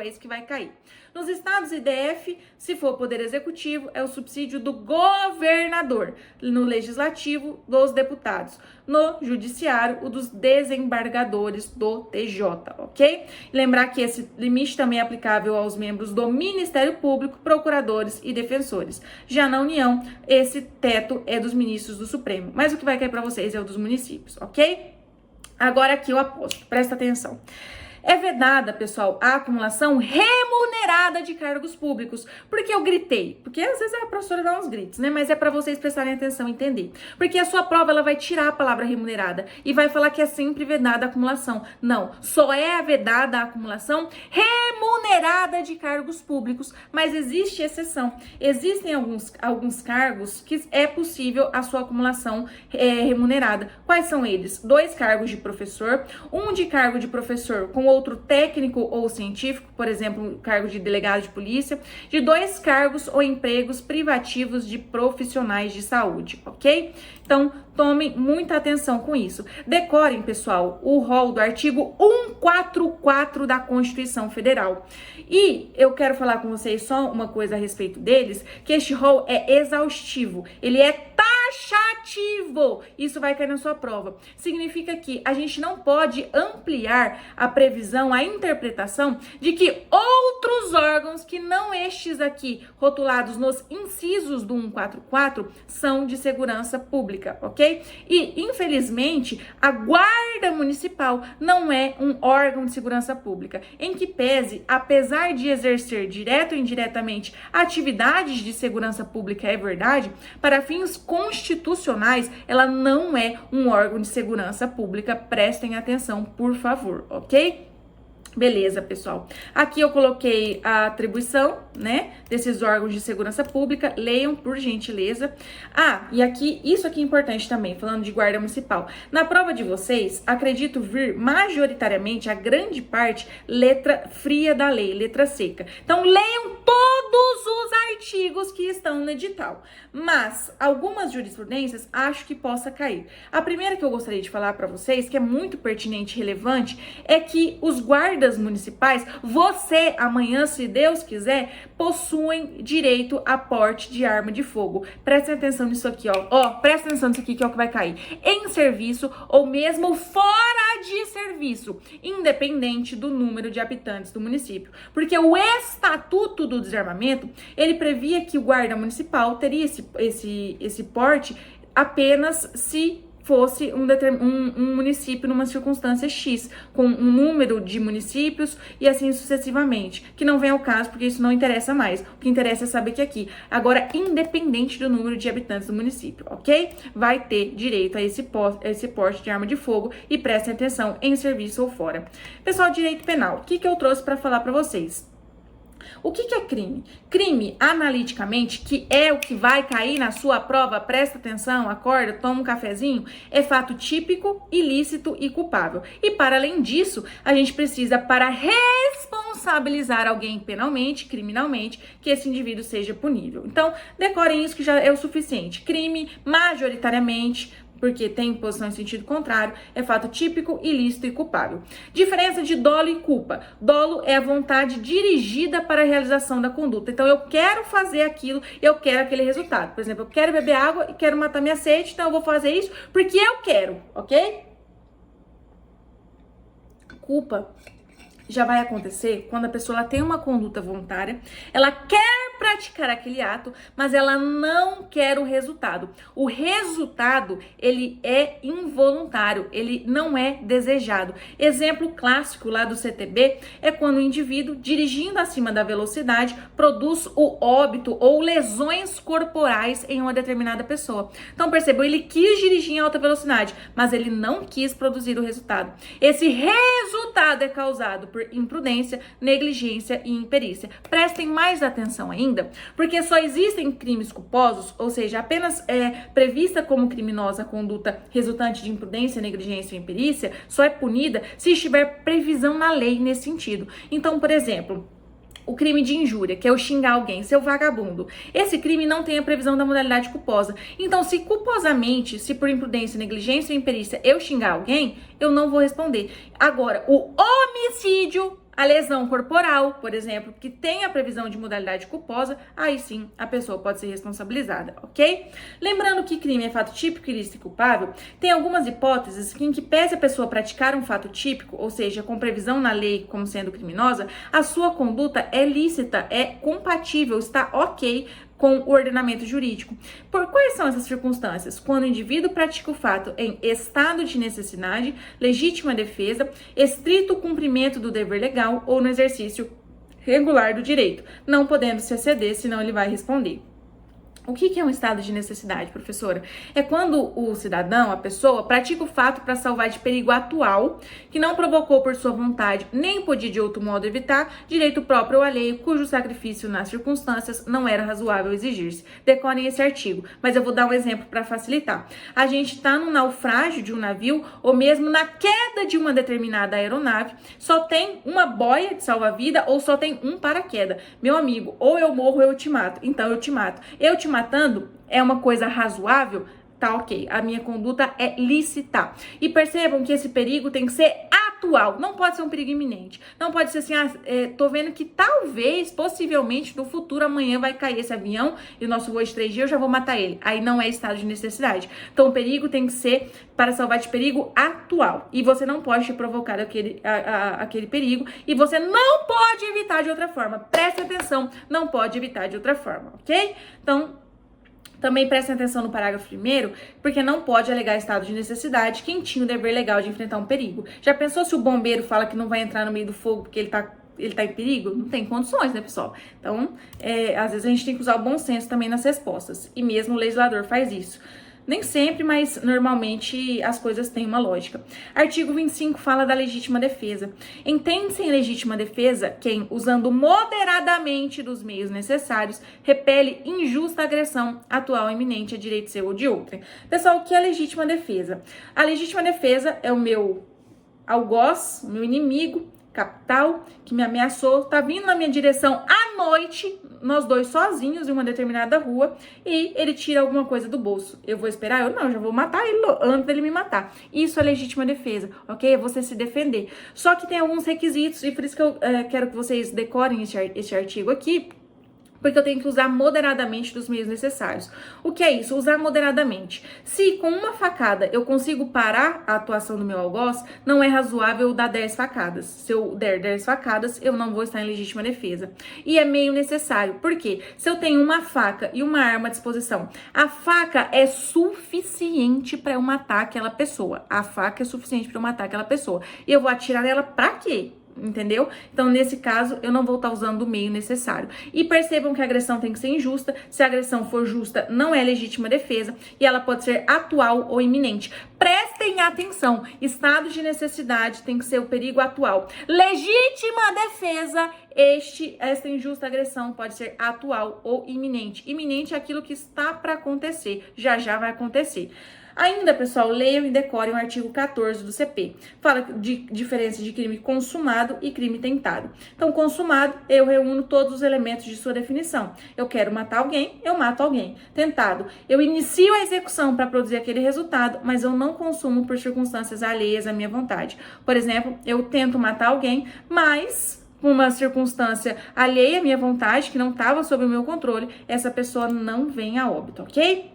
é isso que vai cair. Nos estados e DF, se for poder executivo, é o subsídio do governador. No legislativo, dos deputados. No judiciário, o dos desembargadores do TJ, ok? Lembrar que esse limite também é aplicável aos membros do Ministério Público, procuradores e defensores. Já na União, esse teto é dos ministros do Supremo. Mas o que vai cair para vocês é o dos municípios, ok? Agora aqui eu aposto, presta atenção. É vedada, pessoal, a acumulação remunerada de cargos públicos. Por que eu gritei? Porque às vezes a professora dá uns gritos, né? Mas é para vocês prestarem atenção e entender. Porque a sua prova, ela vai tirar a palavra remunerada e vai falar que é sempre vedada a acumulação. Não, só é vedada a acumulação remunerada de cargos públicos, mas existe exceção. Existem alguns cargos que é possível a sua acumulação remunerada. Quais são eles? 2 cargos de professor, um de cargo de professor com outro técnico ou científico, por exemplo, cargo de delegado de polícia, de 2 cargos ou empregos privativos de profissionais de saúde, ok? Então, tomem muita atenção com isso. Decorem, pessoal, o rol do artigo 144 da Constituição Federal. E eu quero falar com vocês só uma coisa a respeito deles, que este rol é exaustivo, ele é taxativo. Isso vai cair na sua prova. Significa que a gente não pode ampliar a previsão, a interpretação de que outros órgãos que não estes aqui rotulados nos incisos do 144 são de segurança pública, ok? E, infelizmente, a Guarda Municipal não é um órgão de segurança pública, em que pese, apesar de exercer direto ou indiretamente atividades de segurança pública, é verdade, para fins constitucionais, ela não é um órgão de segurança pública. Prestem atenção, por favor, ok? Beleza, pessoal. Aqui eu coloquei a atribuição, né, desses órgãos de segurança pública. Leiam, por gentileza. Ah, e aqui, isso aqui é importante também, falando de guarda municipal. Na prova de vocês, acredito vir majoritariamente, a grande parte, letra fria da lei, letra seca. Então, leiam todos os artigos que estão no edital. Mas, algumas jurisprudências, acho que possa cair. A primeira que eu gostaria de falar para vocês, que é muito pertinente e relevante, é que os guardas municipais, você amanhã, se Deus quiser, possuem direito a porte de arma de fogo. Prestem atenção nisso aqui, ó. Presta atenção nisso aqui que é o que vai cair. Em serviço ou mesmo fora de serviço, independente do número de habitantes do município. Porque o Estatuto do Desarmamento, ele previa que o guarda municipal teria esse porte apenas se fosse um município numa circunstância X, com um número de municípios e assim sucessivamente, que não vem ao caso porque isso não interessa mais. O que interessa é saber que aqui, agora, independente do número de habitantes do município, ok? Vai ter direito a esse porte de arma de fogo e prestem atenção em serviço ou fora. Pessoal, direito penal, o que eu trouxe para falar para vocês? O que é crime? Crime, analiticamente, que é o que vai cair na sua prova, presta atenção, acorda, toma um cafezinho, é fato típico, ilícito e culpável. E para além disso, a gente precisa, para responsabilizar alguém penalmente, criminalmente, que esse indivíduo seja punível. Então, decorem isso que já é o suficiente. Crime, majoritariamente, porque tem posição em sentido contrário, é fato típico, ilícito e culpável. Diferença de dolo e culpa. Dolo é a vontade dirigida para a realização da conduta. Então, eu quero fazer aquilo, eu quero aquele resultado. Por exemplo, eu quero beber água e quero matar minha sede, então eu vou fazer isso porque eu quero, ok? Culpa já vai acontecer quando a pessoa ela tem uma conduta voluntária, ela quer praticar aquele ato, mas ela não quer o resultado. O resultado, ele é involuntário, ele não é desejado. Exemplo clássico lá do CTB é quando o indivíduo, dirigindo acima da velocidade, produz o óbito ou lesões corporais em uma determinada pessoa. Então, percebeu? Ele quis dirigir em alta velocidade, mas ele não quis produzir o resultado. Esse resultado é causado por imprudência, negligência e imperícia. Prestem mais atenção ainda, porque só existem crimes culposos, ou seja, apenas prevista como criminosa a conduta resultante de imprudência, negligência e imperícia, só é punida se estiver previsão na lei nesse sentido. Então, por exemplo, o crime de injúria, que é o xingar alguém, seu vagabundo. Esse crime não tem a previsão da modalidade culposa. Então, se culposamente, se por imprudência, negligência ou imperícia eu xingar alguém, eu não vou responder. Agora, o homicídio, a lesão corporal, por exemplo, que tem a previsão de modalidade culposa, aí sim a pessoa pode ser responsabilizada, ok? Lembrando que crime é fato típico, ilícito e culpável, tem algumas hipóteses em que, pese a pessoa praticar um fato típico, ou seja, com previsão na lei como sendo criminosa, a sua conduta é lícita, é compatível, está ok com o ordenamento jurídico. Por quais são essas circunstâncias? Quando o indivíduo pratica o fato em estado de necessidade, legítima defesa, estrito cumprimento do dever legal ou no exercício regular do direito, não podendo se exceder, senão ele vai responder. O que é um estado de necessidade, professora? É quando o cidadão, a pessoa, pratica o fato para salvar de perigo atual, que não provocou por sua vontade, nem podia de outro modo evitar, direito próprio ou alheio, cujo sacrifício nas circunstâncias não era razoável exigir-se. Decorem esse artigo, mas eu vou dar um exemplo para facilitar. A gente está num naufrágio de um navio, ou mesmo na queda de uma determinada aeronave, só tem uma boia de salva-vida ou só tem um paraquedas. Meu amigo, ou eu morro ou eu te mato. Então eu te mato. Eu te matando é uma coisa razoável? Tá ok, a minha conduta é lícita. E percebam que esse perigo tem que ser atual, não pode ser um perigo iminente. Não pode ser assim, tô vendo que talvez, possivelmente, no futuro, amanhã vai cair esse avião e o nosso voo de 3 dias, eu já vou matar ele. Aí não é estado de necessidade. Então o perigo tem que ser para salvar de perigo atual. E você não pode ter provocado aquele perigo e você não pode evitar de outra forma. Preste atenção, não pode evitar de outra forma, ok? Então, também prestem atenção no parágrafo 1º, porque não pode alegar estado de necessidade quem tinha o dever legal de enfrentar um perigo. Já pensou se o bombeiro fala que não vai entrar no meio do fogo porque ele tá em perigo? Não tem condições, né, pessoal? Então, às vezes a gente tem que usar o bom senso também nas respostas. E mesmo o legislador faz isso. Nem sempre, mas normalmente as coisas têm uma lógica. Artigo 25 fala da legítima defesa. Entende-se em legítima defesa quem, usando moderadamente dos meios necessários, repele injusta agressão atual ou iminente a direito seu ou de outrem. Pessoal, o que é legítima defesa? A legítima defesa é o meu algoz, o meu inimigo, capital, que me ameaçou, tá vindo na minha direção à noite, nós dois sozinhos em uma determinada rua, e ele tira alguma coisa do bolso. Eu vou esperar? Eu não, já vou matar ele antes dele me matar. Isso é legítima defesa, ok? É você se defender. Só que tem alguns requisitos, e por isso que eu quero que vocês decorem esse artigo aqui, porque eu tenho que usar moderadamente dos meios necessários. O que é isso? Usar moderadamente. Se com uma facada eu consigo parar a atuação do meu algoz, não é razoável eu dar 10 facadas. Se eu der 10 facadas, eu não vou estar em legítima defesa. E é meio necessário. Por quê? Se eu tenho uma faca e uma arma à disposição, a faca é suficiente para eu matar aquela pessoa. A faca é suficiente para eu matar aquela pessoa. E eu vou atirar nela pra quê? Entendeu? Então, nesse caso, eu não vou estar usando o meio necessário. E percebam que a agressão tem que ser injusta. Se a agressão for justa, não é legítima defesa e ela pode ser atual ou iminente. Prestem atenção, estado de necessidade tem que ser o perigo atual. Legítima defesa, esta injusta agressão pode ser atual ou iminente. Iminente é aquilo que está para acontecer, já vai acontecer. Ainda, pessoal, leiam e decorem o artigo 14 do CP. Fala de diferença de crime consumado e crime tentado. Então, consumado, eu reúno todos os elementos de sua definição. Eu quero matar alguém, eu mato alguém. Tentado, eu inicio a execução para produzir aquele resultado, mas eu não consumo por circunstâncias alheias à minha vontade. Por exemplo, eu tento matar alguém, mas uma circunstância alheia à minha vontade, que não estava sob o meu controle, essa pessoa não vem a óbito, ok?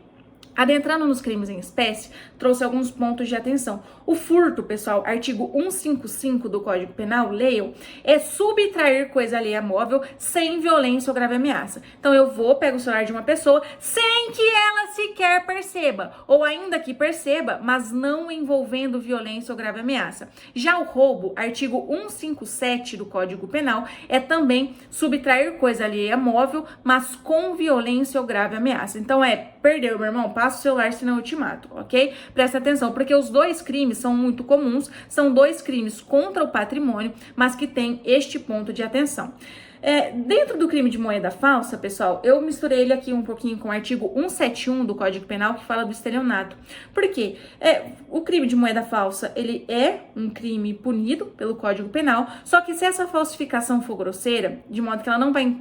Adentrando nos crimes em espécie, trouxe alguns pontos de atenção. O furto, pessoal, artigo 155 do Código Penal, leiam, é subtrair coisa alheia móvel sem violência ou grave ameaça. Então eu pego o celular de uma pessoa sem que ela sequer perceba, ou ainda que perceba, mas não envolvendo violência ou grave ameaça. Já o roubo, artigo 157 do Código Penal, é também subtrair coisa alheia móvel, mas com violência ou grave ameaça. Então perdeu, meu irmão, passa o celular, senão eu te mato, ok? Presta atenção, porque os dois crimes são muito comuns, são dois crimes contra o patrimônio, mas que tem este ponto de atenção. Dentro do crime de moeda falsa, pessoal, eu misturei ele aqui um pouquinho com o artigo 171 do Código Penal, que fala do estelionato. Por quê? O crime de moeda falsa, ele é um crime punido pelo Código Penal, só que se essa falsificação for grosseira, de modo que ela não vai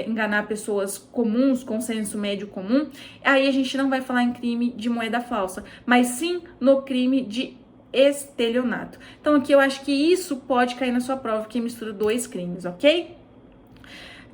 enganar pessoas comuns, com senso médio comum, aí a gente não vai falar em crime de moeda falsa, mas sim no crime de estelionato. Então aqui eu acho que isso pode cair na sua prova, que mistura dois crimes, ok?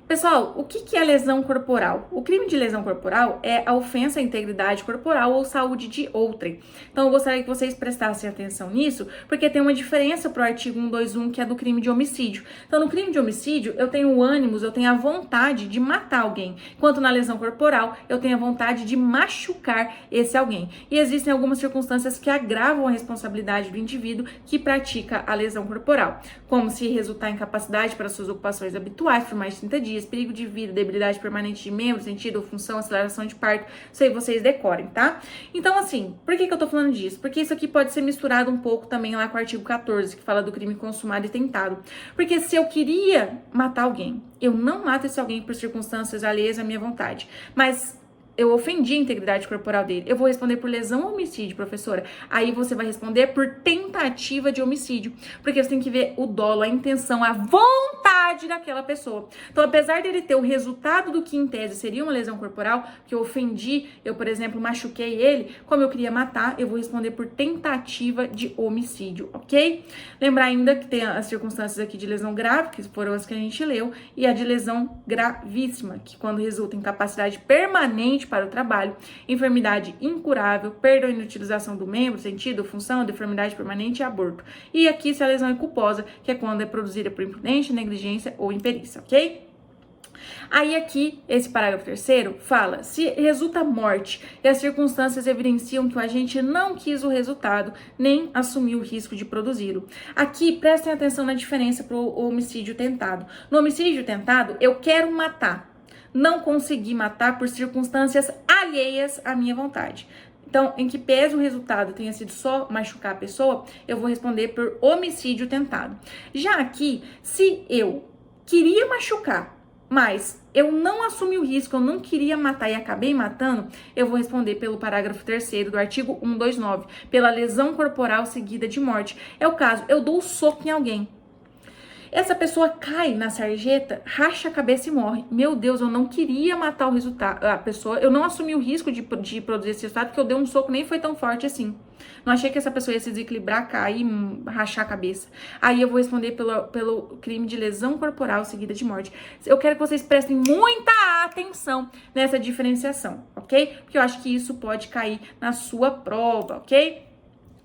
Pessoal, o que é lesão corporal? O crime de lesão corporal é a ofensa à integridade corporal ou saúde de outrem. Então, eu gostaria que vocês prestassem atenção nisso, porque tem uma diferença para o artigo 121, que é do crime de homicídio. Então, no crime de homicídio, eu tenho o ânimos, eu tenho a vontade de matar alguém, enquanto na lesão corporal, eu tenho a vontade de machucar esse alguém. E existem algumas circunstâncias que agravam a responsabilidade do indivíduo que pratica a lesão corporal, como se resultar em incapacidade para suas ocupações habituais por mais de 30 dias, perigo de vida, debilidade permanente de membro, sentido ou função, aceleração de parto, isso aí vocês decorem, tá? Então, assim, por que eu tô falando disso? Porque isso aqui pode ser misturado um pouco também lá com o artigo 14, que fala do crime consumado e tentado. Porque se eu queria matar alguém, eu não mato esse alguém por circunstâncias alheias à minha vontade, mas eu ofendi a integridade corporal dele, eu vou responder por lesão ou homicídio, professora. Aí você vai responder por tentativa de homicídio, porque você tem que ver o dolo, a intenção, a vontade daquela pessoa. Então, apesar dele ter o resultado do que em tese seria uma lesão corporal, que eu ofendi, eu, por exemplo, machuquei ele, como eu queria matar, eu vou responder por tentativa de homicídio, ok? Lembrar ainda que tem as circunstâncias aqui de lesão grave, que foram as que a gente leu, e a de lesão gravíssima, que quando resulta em incapacidade permanente para o trabalho, enfermidade incurável, perda ou inutilização do membro, sentido, função, deformidade permanente e aborto. E aqui se a lesão é culposa, que é quando é produzida por imprudência, negligência ou imperícia, ok? Aí aqui, esse parágrafo terceiro fala, se resulta morte e as circunstâncias evidenciam que o agente não quis o resultado, nem assumiu o risco de produzi-lo. Aqui, prestem atenção na diferença para o homicídio tentado. No homicídio tentado, eu quero matar, não consegui matar por circunstâncias alheias à minha vontade. Então, em que pese o resultado tenha sido só machucar a pessoa, eu vou responder por homicídio tentado. Já aqui, se eu queria machucar, mas eu não assumi o risco, eu não queria matar e acabei matando, eu vou responder pelo parágrafo 3º do artigo 129, pela lesão corporal seguida de morte. É o caso, eu dou um soco em alguém. Essa pessoa cai na sarjeta, racha a cabeça e morre. Meu Deus, eu não queria matar o resultado, a pessoa, eu não assumi o risco de produzir esse resultado, porque eu dei um soco, nem foi tão forte assim. Não achei que essa pessoa ia se desequilibrar, cair, rachar a cabeça. Aí eu vou responder pelo crime de lesão corporal seguida de morte. Eu quero que vocês prestem muita atenção nessa diferenciação, ok? Porque eu acho que isso pode cair na sua prova, ok?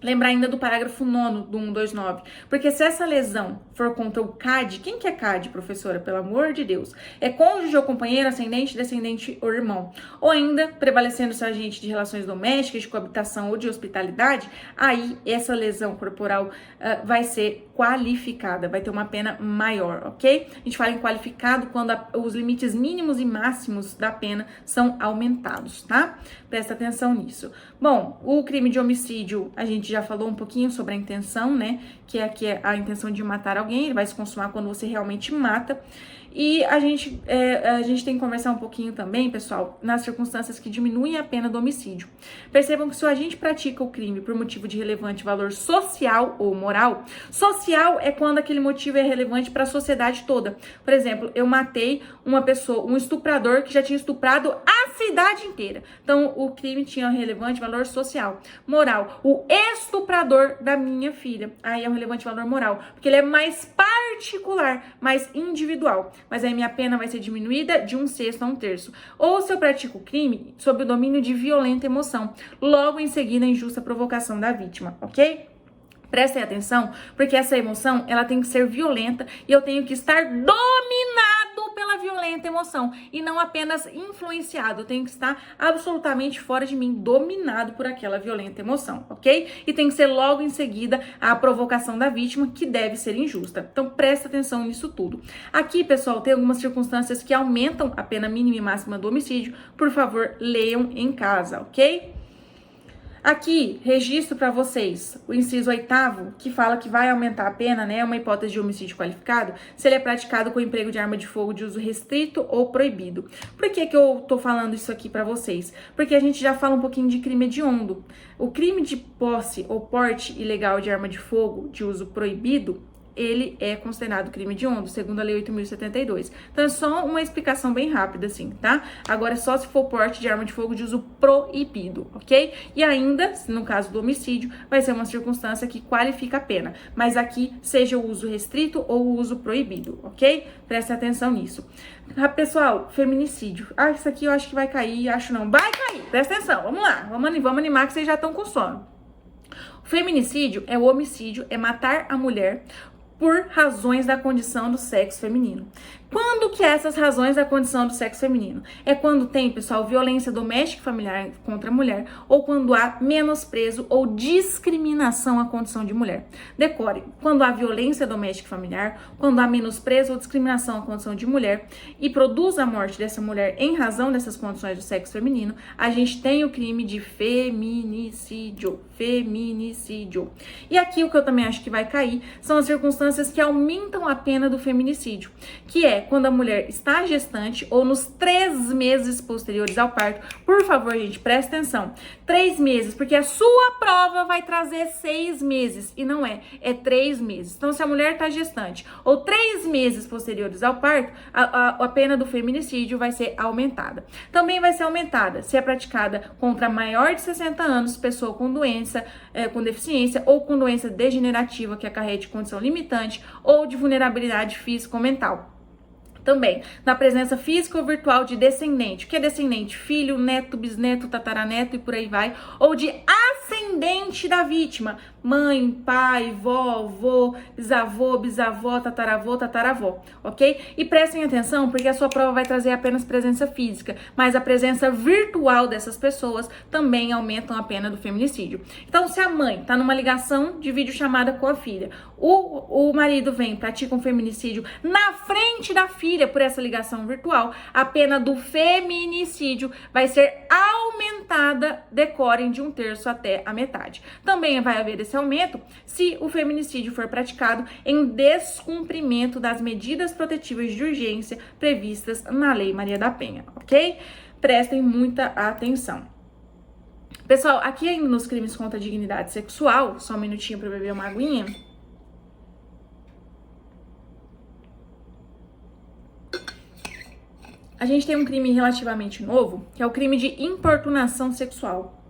Lembrar ainda do parágrafo 9º do 129, porque se essa lesão for contra o CAD, quem que é CAD, professora? Pelo amor de Deus. É cônjuge ou companheiro, ascendente, descendente ou irmão. Ou ainda, prevalecendo-se agente de relações domésticas, de coabitação ou de hospitalidade, aí essa lesão corporal vai ser qualificada, vai ter uma pena maior, ok? A gente fala em qualificado quando os limites mínimos e máximos da pena são aumentados, tá? Presta atenção nisso. Bom, o crime de homicídio, a gente já falou um pouquinho sobre a intenção, né? Que aqui é a intenção de matar alguém, ele vai se consumar quando você realmente mata. E a gente tem que conversar um pouquinho também, pessoal, nas circunstâncias que diminuem a pena do homicídio. Percebam que se o agente pratica o crime por motivo de relevante valor social ou moral, social é quando aquele motivo é relevante para a sociedade toda. Por exemplo, eu matei uma pessoa, um estuprador que já tinha estuprado a cidade inteira. Então, o crime tinha relevante valor social. Moral, o estuprador da minha filha. Aí é um relevante valor moral, porque ele é mais particular, mais individual. Mas aí minha pena vai ser diminuída de 1/6 a 1/3. Ou se eu pratico o crime sob o domínio de violenta emoção, logo em seguida a injusta provocação da vítima, ok? Prestem atenção, porque essa emoção, ela tem que ser violenta e eu tenho que estar dominado pela violenta emoção e não apenas influenciado. Eu tenho que estar absolutamente fora de mim, dominado por aquela violenta emoção, ok? E tem que ser logo em seguida a provocação da vítima, que deve ser injusta. Então, presta atenção nisso tudo. Aqui, pessoal, tem algumas circunstâncias que aumentam a pena mínima e máxima do homicídio. Por favor, leiam em casa, ok? Aqui, registro para vocês o inciso 8º, que fala que vai aumentar a pena, né? É uma hipótese de homicídio qualificado, se ele é praticado com o emprego de arma de fogo de uso restrito ou proibido. Por que que eu tô falando isso aqui para vocês? Porque a gente já fala um pouquinho de crime hediondo. O crime de posse ou porte ilegal de arma de fogo de uso proibido, ele é considerado crime hediondo, segundo a Lei 8.072. Então, é só uma explicação bem rápida, assim, tá? Agora, é só se for porte de arma de fogo de uso proibido, ok? E ainda, no caso do homicídio, vai ser uma circunstância que qualifica a pena. Mas aqui, seja o uso restrito ou o uso proibido, ok? Preste atenção nisso. Pessoal, feminicídio. Ah, isso aqui eu acho que vai cair, acho não. Vai cair, presta atenção, vamos lá. Vamos animar que vocês já estão com sono. O feminicídio é o homicídio, é matar a mulher por razões da condição do sexo feminino. Quando que é essas razões da condição do sexo feminino? É quando tem, pessoal, violência doméstica e familiar contra a mulher, ou quando há menosprezo ou discriminação à condição de mulher. Decore, quando há violência doméstica e familiar, quando há menosprezo ou discriminação à condição de mulher e produz a morte dessa mulher em razão dessas condições do sexo feminino, a gente tem o crime de feminicídio. Feminicídio. E aqui o que eu também acho que vai cair são as circunstâncias que aumentam a pena do feminicídio, que é quando a mulher está gestante ou nos 3 meses posteriores ao parto. Por favor, gente, presta atenção. 3 meses, porque a sua prova vai trazer 6 meses e não é 3 meses. Então, se a mulher está gestante ou 3 meses posteriores ao parto, a pena do feminicídio vai ser aumentada. Também vai ser aumentada se é praticada contra maior de 60 anos, pessoa com doença, com deficiência ou com doença degenerativa que acarrete condição limitante ou de vulnerabilidade física ou mental. Também, na presença física ou virtual de descendente. O que é descendente? Filho, neto, bisneto, tataraneto e por aí vai. Ou de ascendente da vítima, mãe, pai, vó, vô, bisavô, bisavó, tataravô, tataravó, ok? E prestem atenção, porque a sua prova vai trazer apenas presença física, mas a presença virtual dessas pessoas também aumentam a pena do feminicídio. Então, se a mãe tá numa ligação de videochamada com a filha, o marido vem, pratica um feminicídio na frente da filha por essa ligação virtual, a pena do feminicídio vai ser aumentada, decorem de 1/3 até a metade. Também vai haver esse aumento se o feminicídio for praticado em descumprimento das medidas protetivas de urgência previstas na Lei Maria da Penha, ok? Prestem muita atenção. Pessoal, aqui ainda nos crimes contra a dignidade sexual, só um minutinho para beber uma aguinha. A gente tem um crime relativamente novo, que é o crime de importunação sexual.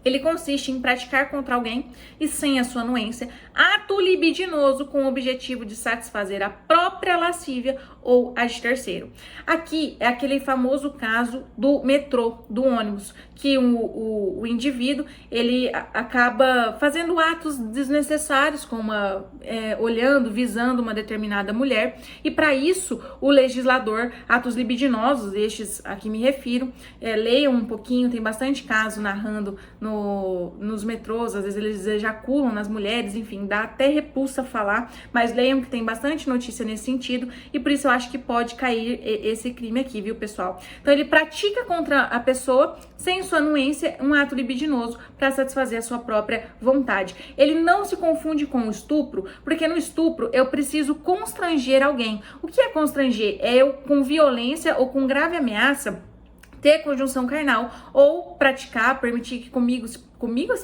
Ele consiste em praticar contra alguém e sem a sua anuência, ato libidinoso com o objetivo de satisfazer a própria lascívia ou a de terceiro. Aqui é aquele famoso caso do metrô, do ônibus, que o indivíduo, ele acaba fazendo atos desnecessários, como olhando, visando uma determinada mulher, e para isso o legislador, atos libidinosos, estes a que me refiro, leiam um pouquinho, tem bastante caso narrando nos metrôs, às vezes eles ejaculam nas mulheres, enfim, dá até repulsa falar, mas leiam que tem bastante notícia nesse sentido, e por isso eu acho que pode cair esse crime aqui, viu, pessoal? Então ele pratica contra a pessoa, sem sua anuência, um ato libidinoso para satisfazer a sua própria vontade. Ele não se confunde com o estupro, porque no estupro eu preciso constranger alguém. O que é constranger? É eu, com violência ou com grave ameaça, ter conjunção carnal ou praticar, permitir que comigo,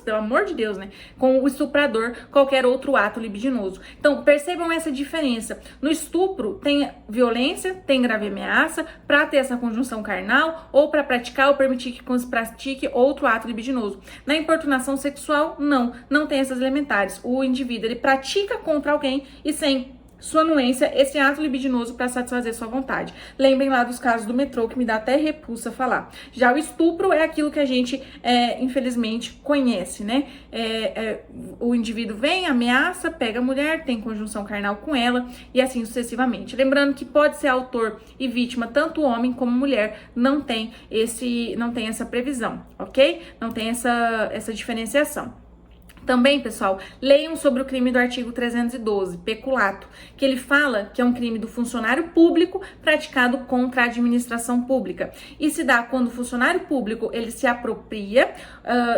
pelo amor de Deus, né, com o estuprador, qualquer outro ato libidinoso. Então, percebam essa diferença. No estupro, tem violência, tem grave ameaça, para ter essa conjunção carnal ou para praticar ou permitir que se pratique outro ato libidinoso. Na importunação sexual, não tem essas elementares. O indivíduo, ele pratica contra alguém e sem sua anuência, esse ato libidinoso para satisfazer sua vontade. Lembrem lá dos casos do metrô, que me dá até repulsa falar. Já o estupro é aquilo que a gente, infelizmente, conhece, né? O indivíduo vem, ameaça, pega a mulher, tem conjunção carnal com ela e assim sucessivamente. Lembrando que pode ser autor e vítima, tanto homem como mulher, não tem essa previsão, ok? Não tem essa diferenciação. Também, pessoal, leiam sobre o crime do artigo 312, peculato, que ele fala que é um crime do funcionário público praticado contra a administração pública. E se dá quando o funcionário público ele se apropria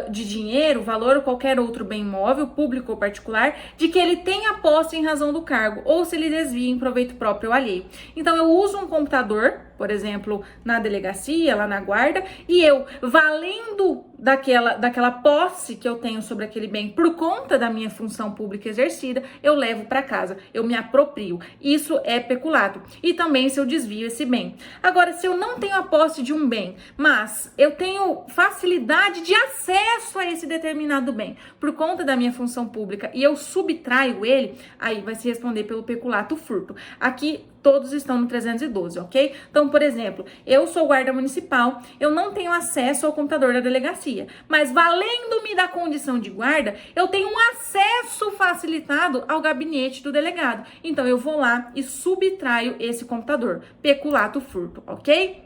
de dinheiro, valor ou qualquer outro bem imóvel, público ou particular, de que ele tenha posse em razão do cargo, ou se ele desvia em proveito próprio ou alheio. Então, eu uso um computador, por exemplo, na delegacia, lá na guarda, e eu, valendo daquela posse que eu tenho sobre aquele bem por conta da minha função pública exercida, eu levo para casa, eu me aproprio. Isso é peculato. E também se eu desvio esse bem. Agora, se eu não tenho a posse de um bem, mas eu tenho facilidade de acesso a esse determinado bem por conta da minha função pública e eu subtraio ele, aí vai se responder pelo peculato furto. Aqui todos estão no 312, ok? Então, por exemplo, eu sou guarda municipal, eu não tenho acesso ao computador da delegacia, mas valendo-me da condição de guarda, eu tenho um acesso facilitado ao gabinete do delegado. Então, eu vou lá e subtraio esse computador. Peculato furto, ok?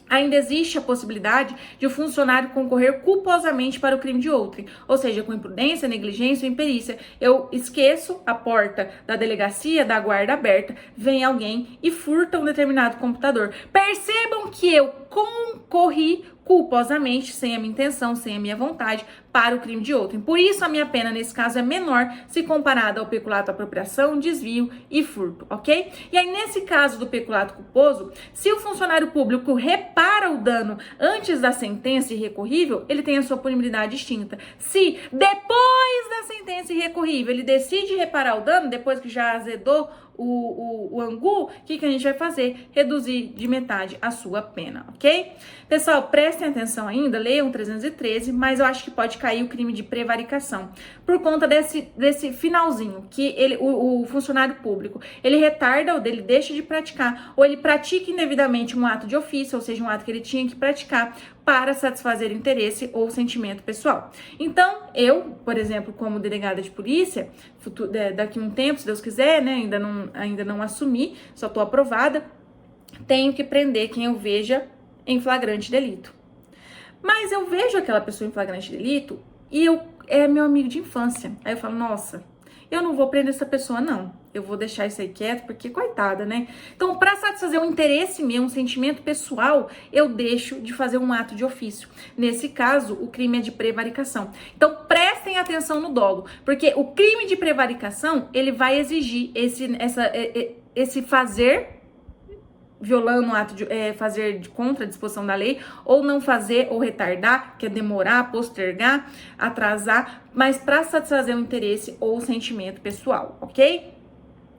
Ainda existe a possibilidade de o funcionário concorrer culposamente para o crime de outrem, ou seja, com imprudência, negligência ou imperícia. Eu esqueço a porta da delegacia, da guarda aberta, vem alguém e furta um determinado computador. Percebam que eu concorri culposamente, sem a minha intenção, sem a minha vontade, para o crime de outrem. Por isso, a minha pena, nesse caso, é menor se comparada ao peculato apropriação, desvio e furto, ok? E aí, nesse caso do peculato culposo, se o funcionário público repara o dano antes da sentença irrecorrível, ele tem a sua punibilidade extinta. Se depois da sentença irrecorrível ele decide reparar o dano, depois que já azedou o angu, o que a gente vai fazer? Reduzir de metade a sua pena, ok? Pessoal, prestem atenção ainda, leiam 313, mas eu acho que pode cair o crime de prevaricação, por conta desse finalzinho, que o funcionário público, ele retarda ou ele deixa de praticar, ou ele pratica indevidamente um ato de ofício, ou seja, um ato que ele tinha que praticar, para satisfazer interesse ou sentimento pessoal. Então, eu, por exemplo, como delegada de polícia, daqui a um tempo, se Deus quiser, né, ainda não assumi, só estou aprovada, tenho que prender quem eu veja em flagrante delito. Mas eu vejo aquela pessoa em flagrante delito e é meu amigo de infância. Aí eu falo, nossa, eu não vou prender essa pessoa, não. Eu vou deixar isso aí quieto, porque coitada, né? Então, para satisfazer um interesse meu, um sentimento pessoal, eu deixo de fazer um ato de ofício. Nesse caso, o crime é de prevaricação. Então, prestem atenção no dolo, porque o crime de prevaricação, ele vai exigir esse fazer, violando o ato de fazer contra a disposição da lei, ou não fazer, ou retardar, que é demorar, postergar, atrasar, mas para satisfazer o interesse ou o sentimento pessoal, ok?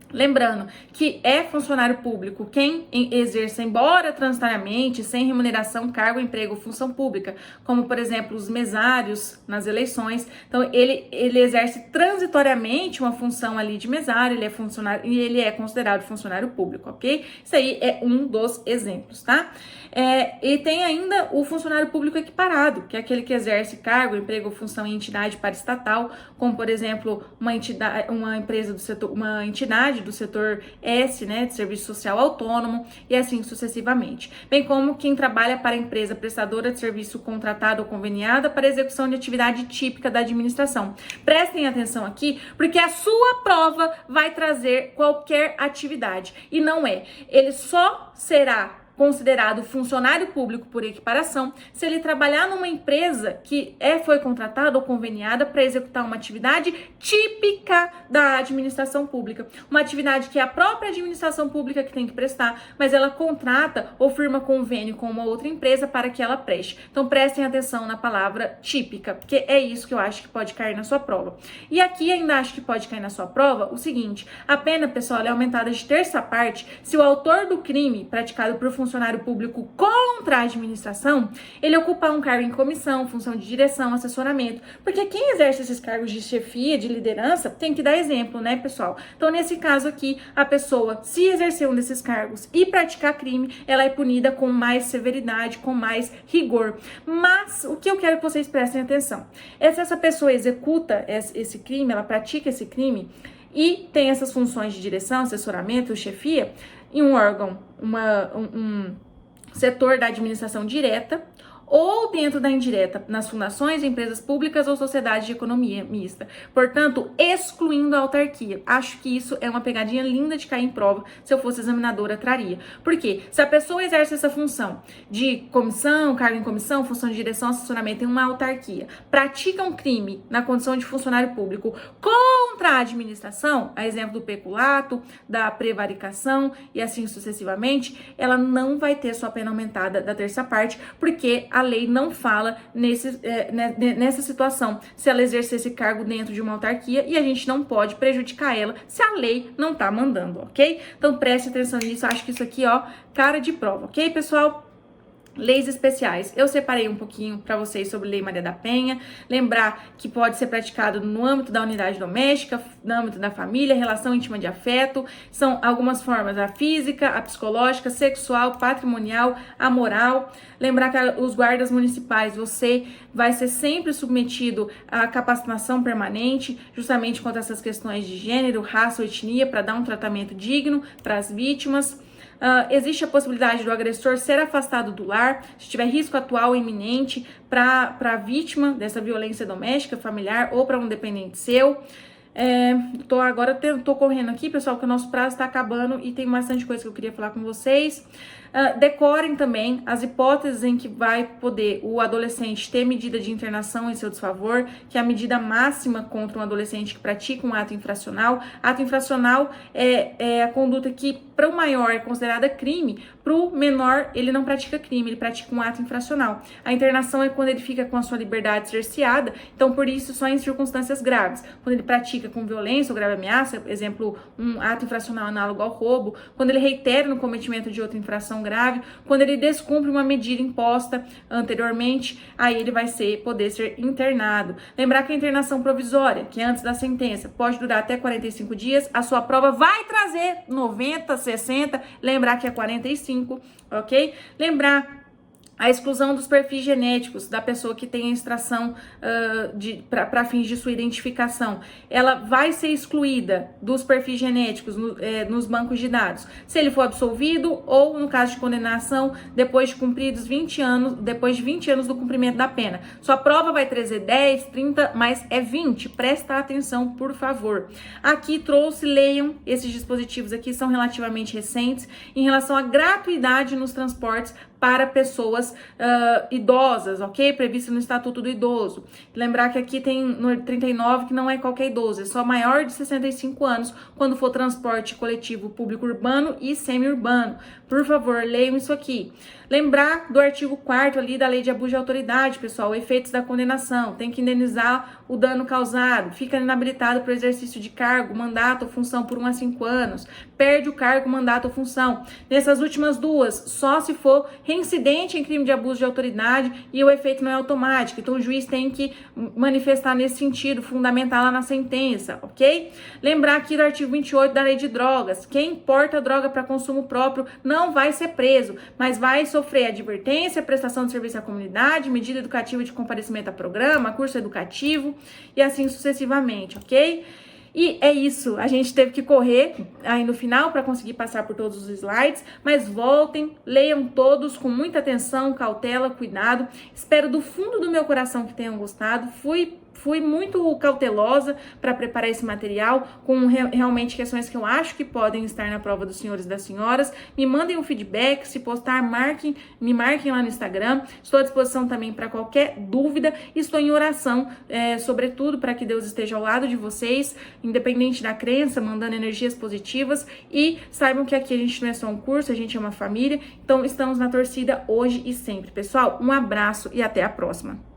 Lembrando que é funcionário público quem exerce, embora transitoriamente, sem remuneração, cargo, emprego ou função pública, como, por exemplo, os mesários nas eleições. Então, ele exerce transitoriamente uma função ali de mesário, ele é funcionário e ele é considerado funcionário público, ok? Isso aí é um dos exemplos, tá? E tem ainda o funcionário público equiparado, que é aquele que exerce cargo, emprego ou função em entidade paraestatal, como, por exemplo, uma entidade do setor S, né, de serviço social autônomo, e assim sucessivamente. Bem como quem trabalha para a empresa prestadora de serviço contratada ou conveniada para execução de atividade típica da administração. Prestem atenção aqui, porque a sua prova vai trazer qualquer atividade, e não é. Ele só será considerado funcionário público por equiparação se ele trabalhar numa empresa que foi contratada ou conveniada para executar uma atividade típica da administração pública. Uma atividade que é a própria administração pública que tem que prestar, mas ela contrata ou firma convênio com uma outra empresa para que ela preste. Então prestem atenção na palavra típica, porque é isso que eu acho que pode cair na sua prova. E aqui ainda acho que pode cair na sua prova o seguinte: a pena, pessoal, é aumentada de terça parte se o autor do crime praticado por funcionário público contra a administração, ele ocupar um cargo em comissão, função de direção, assessoramento, porque quem exerce esses cargos de chefia, de liderança, tem que dar exemplo, né, pessoal? Então, nesse caso aqui, a pessoa, se exercer um desses cargos e praticar crime, ela é punida com mais severidade, com mais rigor. Mas, o que eu quero que vocês prestem atenção é se essa pessoa executa esse crime, ela pratica esse crime e tem essas funções de direção, assessoramento, chefia, em um órgão, um setor da administração direta, ou dentro da indireta, nas fundações, empresas públicas ou sociedades de economia mista. Portanto, excluindo a autarquia. Acho que isso é uma pegadinha linda de cair em prova. Se eu fosse examinadora, traria. Por quê? Se a pessoa exerce essa função de comissão, cargo em comissão, função de direção, assessoramento em uma autarquia, pratica um crime na condição de funcionário público contra a administração, a exemplo do peculato, da prevaricação e assim sucessivamente, ela não vai ter sua pena aumentada da terça parte, porque a lei não fala nessa situação se ela exercer esse cargo dentro de uma autarquia, e a gente não pode prejudicar ela se a lei não tá mandando, ok? Então preste atenção nisso, acho que isso aqui, ó, cara de prova, ok, pessoal? Leis especiais. Eu separei um pouquinho para vocês sobre Lei Maria da Penha. Lembrar que pode ser praticado no âmbito da unidade doméstica, no âmbito da família, relação íntima de afeto. São algumas formas: a física, a psicológica, sexual, patrimonial, a moral. Lembrar que os guardas municipais, você vai ser sempre submetido à capacitação permanente, justamente contra essas questões de gênero, raça ou etnia, para dar um tratamento digno para as vítimas. Existe a possibilidade do agressor ser afastado do lar, se tiver risco atual ou iminente para a vítima dessa violência doméstica, familiar ou para um dependente seu. Tô correndo aqui, pessoal, porque o nosso prazo está acabando e tem bastante coisa que eu queria falar com vocês. Decorem também as hipóteses em que vai poder o adolescente ter medida de internação em seu desfavor, que é a medida máxima contra um adolescente que pratica um ato infracional. Ato infracional é a conduta que, para o maior, é considerada crime, para o menor, ele não pratica crime, ele pratica um ato infracional. A internação é quando ele fica com a sua liberdade cerceada, então, por isso, só em circunstâncias graves. Quando ele pratica com violência ou grave ameaça, exemplo, um ato infracional análogo ao roubo, quando ele reitera no cometimento de outra infração grave, quando ele descumpre uma medida imposta anteriormente, aí ele vai poder ser internado. Lembrar que a internação provisória, que é antes da sentença, pode durar até 45 dias, a sua prova vai trazer 90, 60, lembrar que é 45, ok? Lembrar A exclusão dos perfis genéticos da pessoa que tem a extração para fins de sua identificação, ela vai ser excluída dos perfis genéticos nos bancos de dados, se ele for absolvido ou, no caso de condenação, depois de cumpridos 20 anos, depois de 20 anos do cumprimento da pena. Sua prova vai trazer 10, 30, mas é 20. Presta atenção, por favor. Aqui leiam, esses dispositivos aqui são relativamente recentes em relação à gratuidade nos transportes para pessoas idosas, ok? Previsto no Estatuto do Idoso. Lembrar que aqui tem no 39 que não é qualquer idoso, é só maior de 65 anos quando for transporte coletivo público urbano e semi-urbano. Por favor, leiam isso aqui. Lembrar do artigo 4º ali da Lei de Abuso de Autoridade, pessoal, efeitos da condenação, tem que indenizar o dano causado, fica inabilitado para o exercício de cargo, mandato ou função por 1 a 5 anos, perde o cargo, mandato ou função. Nessas últimas duas, só se for reincidente em crime de abuso de autoridade e o efeito não é automático, então o juiz tem que manifestar nesse sentido, fundamentar lá na sentença, ok? Lembrar aqui do artigo 28 da Lei de Drogas, quem porta droga para consumo próprio não vai ser preso, mas vai sofrer advertência, prestação de serviço à comunidade, medida educativa de comparecimento a programa, curso educativo e assim sucessivamente, ok? E é isso, a gente teve que correr aí no final para conseguir passar por todos os slides, mas voltem, leiam todos com muita atenção, cautela, cuidado. Espero do fundo do meu coração que tenham gostado. Fui muito cautelosa para preparar esse material, com realmente questões que eu acho que podem estar na prova dos senhores e das senhoras. Me mandem um feedback, se postar, me marquem lá no Instagram. Estou à disposição também para qualquer dúvida. Estou em oração, sobretudo, para que Deus esteja ao lado de vocês, independente da crença, mandando energias positivas. E saibam que aqui a gente não é só um curso, a gente é uma família. Então, estamos na torcida hoje e sempre. Pessoal, um abraço e até a próxima.